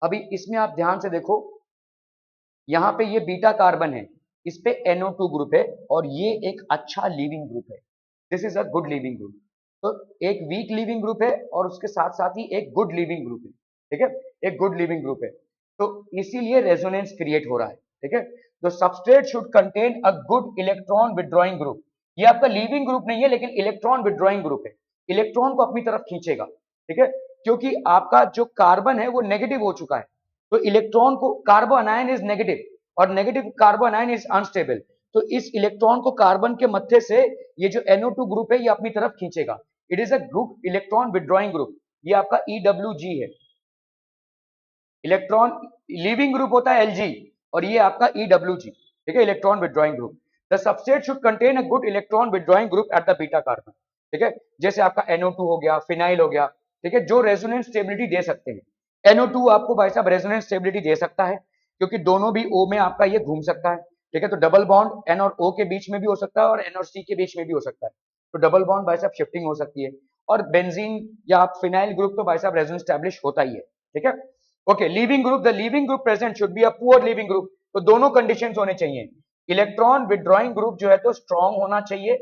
अभी इसमें आप ध्यान से देखो, यहाँ पे ये बीटा कार्बन है, इस पे NO2 ग्रुप है और ये एक अच्छा लीविंग ग्रुप है, this is a good leaving group. तो एक वीक लीविंग ग्रुप है और उसके साथ साथ ही एक गुड लीविंग ग्रुप है। ठीक है, एक गुड लीविंग ग्रुप है, तो इसीलिए रेजोनेंस क्रिएट हो रहा है। ठीक है, तो substrate should contain a good electron withdrawing group. ये आपका लीविंग ग्रुप नहीं है लेकिन इलेक्ट्रॉन विड्रॉइंग ग्रुप है, इलेक्ट्रॉन को अपनी तरफ खींचेगा। ठीक है, क्योंकि आपका जो कार्बन है वो नेगेटिव हो चुका है, तो इलेक्ट्रॉन को, कार्बो अनायन इज नेगेटिव और नेगेटिव कार्बो अनायन इज अनस्टेबल, तो इस इलेक्ट्रॉन को कार्बन के मत्थे से ये जो NO2 ग्रुप है ये अपनी तरफ खींचेगा। It is a group electron withdrawing group, ये आपका EWG है। इलेक्ट्रॉन लीविंग ग्रुप होता है LG और ये आपका EWG। ठीक है, electron withdrawing group. The substrate should contain a good electron withdrawing group at the beta carbon. ठीक है, जैसे आपका NO2 हो गया, फिनाइल हो गया। ठीक है, जो रेजोनेंस स्टेबिलिटी दे सकते हैं। NO2 आपको भाई साहब रेजोनेंस स्टेबिलिटी दे सकता है क्योंकि दोनों भी O में आपका ये घूम सकता है। ठीक है, तो डबल बॉन्ड N और O के बीच में भी हो सकता है और N और C के बीच में भी हो सकता है, तो डबल बॉन्ड भाई साहब शिफ्टिंग हो सकती है। और बेंजीन या फिनाइल ग्रुप तो भाई साहब रेजोनेंस स्टैब्लिश होता ही है। ठीक है, okay, leaving group, the leaving group present should be a poor leaving group. तो दोनों कंडीशंस होने चाहिए, इलेक्ट्रॉन विड्रॉइंग ग्रुप जो है तो स्ट्रॉन्ग होना चाहिए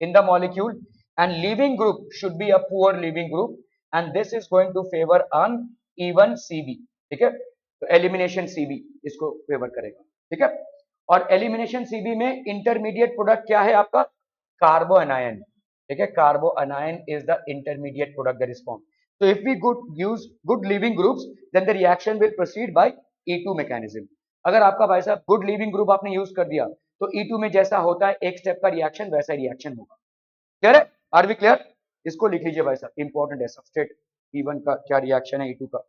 in the molecule, and leaving group should be a poor leaving group, and this is going to favour an even CB। ठीक है, तो एलिमिनेशन CB इसको फेवर करेगा। ठीक है, और एलिमिनेशन CB में इंटरमीडिएट प्रोडक्ट क्या है आपका, कार्बो एनायन। ठीक है, कार्बो अनायन is the intermediate product that is formed. So if we use good leaving groups, then the reaction will proceed by E2 mechanism। अगर आपका भाई साहब गुड लीविंग ग्रुप आपने यूज कर दिया तो E2 में जैसा होता है एक स्टेप का रिएक्शन वैसा रिएक्शन होगा। क्लियर है, आर वी क्लियर? इसको लिख लीजिए भाई साहब, इंपॉर्टेंट है, सबस्ट्रेट E1 का क्या रिएक्शन है E2 का।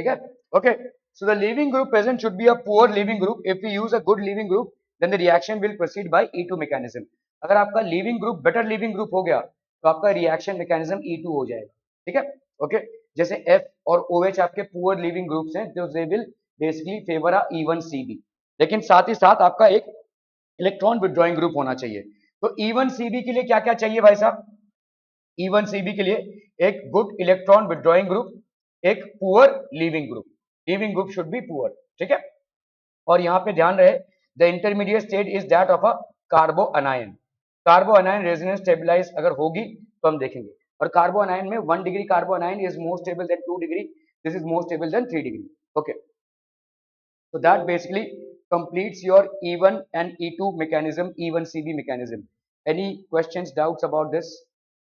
ठीक है. Okay, so the leaving group present should be a poor leaving group. If we use a good leaving group, then the reaction will proceed by E2 mechanism. अगर आपका leaving group better leaving group हो गया तो आपका reaction mechanism E2 हो जाएगा. ठीक है. ओके, जैसे F और OH आपके पुअर लीविंग ग्रुप्स हैं, जो they will basically favour a E1CB. लेकिन साथ ही साथ आपका एक इलेक्ट्रॉन विड्रॉइंग ग्रुप होना चाहिए. तो E1CB के लिए क्या क्या चाहिए भाई साहब? E1CB के लिए एक गुड इलेक्ट्रॉन विड्रॉइंग ग्रुप, एक poor leaving group. Leaving group should be poor. ठीक है. और यहां पे ध्यान रहे, the intermediate state is that of a कार्बो अनायन. Carbanion resonance stabilize अगर होगी तो हम देखेंगे. और कार्बो अनायन में 1 degree carbo अनायन is more stable than 2 degree. This is more stable than 3 degree. Okay, so that basically completes your E1 and E2 mechanism, E1CB mechanism. Any questions, doubts about this?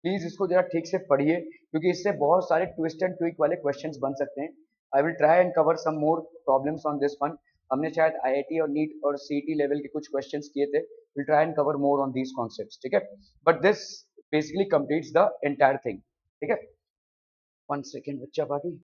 Please इसको जरा ठीक से पढ़िए, क्योंकि इससे बहुत सारे twist and tweak वाले क्वेश्चंस बन सकते हैं. I will try and cover some more problems on this one. हमने शायद आईआईटी और नीट और सीईटी लेवल के कुछ क्वेश्चंस किए थे. Will try and cover more on these concepts. ठीक है, but this basically completes the entire thing. ठीक है. 1 सेकेंड बच्चा बाकी.